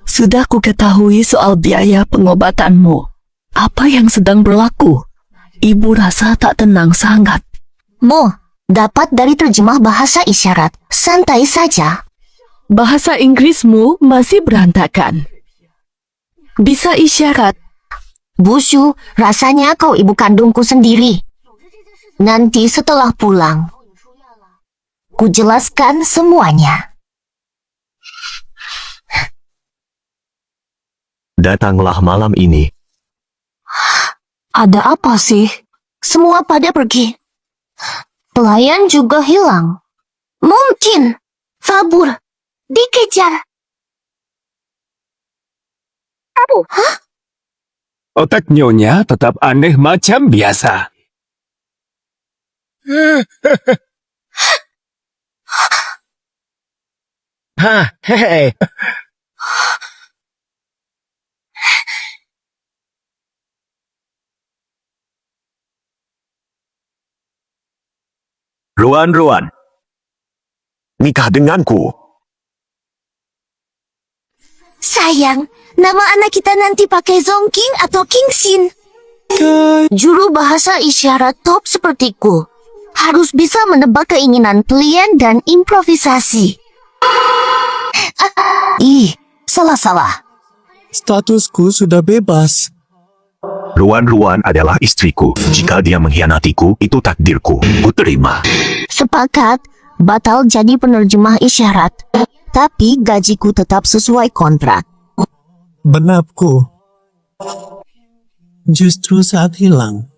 Sudah ku ketahui soal biaya pengobatanmu. Apa yang sedang berlaku? Ibu rasa tak tenang sangat. Mo, dapat dari terjemah bahasa isyarat. Santai saja. Bahasa Inggrismu masih berantakan. Bisa isyarat. Bushu, rasanya kau ibu kandungku sendiri. Nanti setelah pulang, ku jelaskan semuanya. Datanglah malam ini. Ada apa sih? Semua pada pergi. Pelayan juga hilang. Mungkin Fabur dikejar. Hah? Otak Nyonya tetap aneh macam biasa. Hei. Ruan-Ruan, nikah denganku. Sayang, nama anak kita nanti pakai Zongking atau Kingsin. Juru bahasa isyarat top sepertiku harus bisa menebak keinginan klien dan improvisasi. Salah-salah. Statusku sudah bebas. Ruan-Ruan adalah istriku. Jika dia mengkhianatiku, itu takdirku. Ku terima. Sepakat, batal jadi penerjemah isyarat. Tapi gajiku tetap sesuai kontrak. Benapku. Justru saat hilang,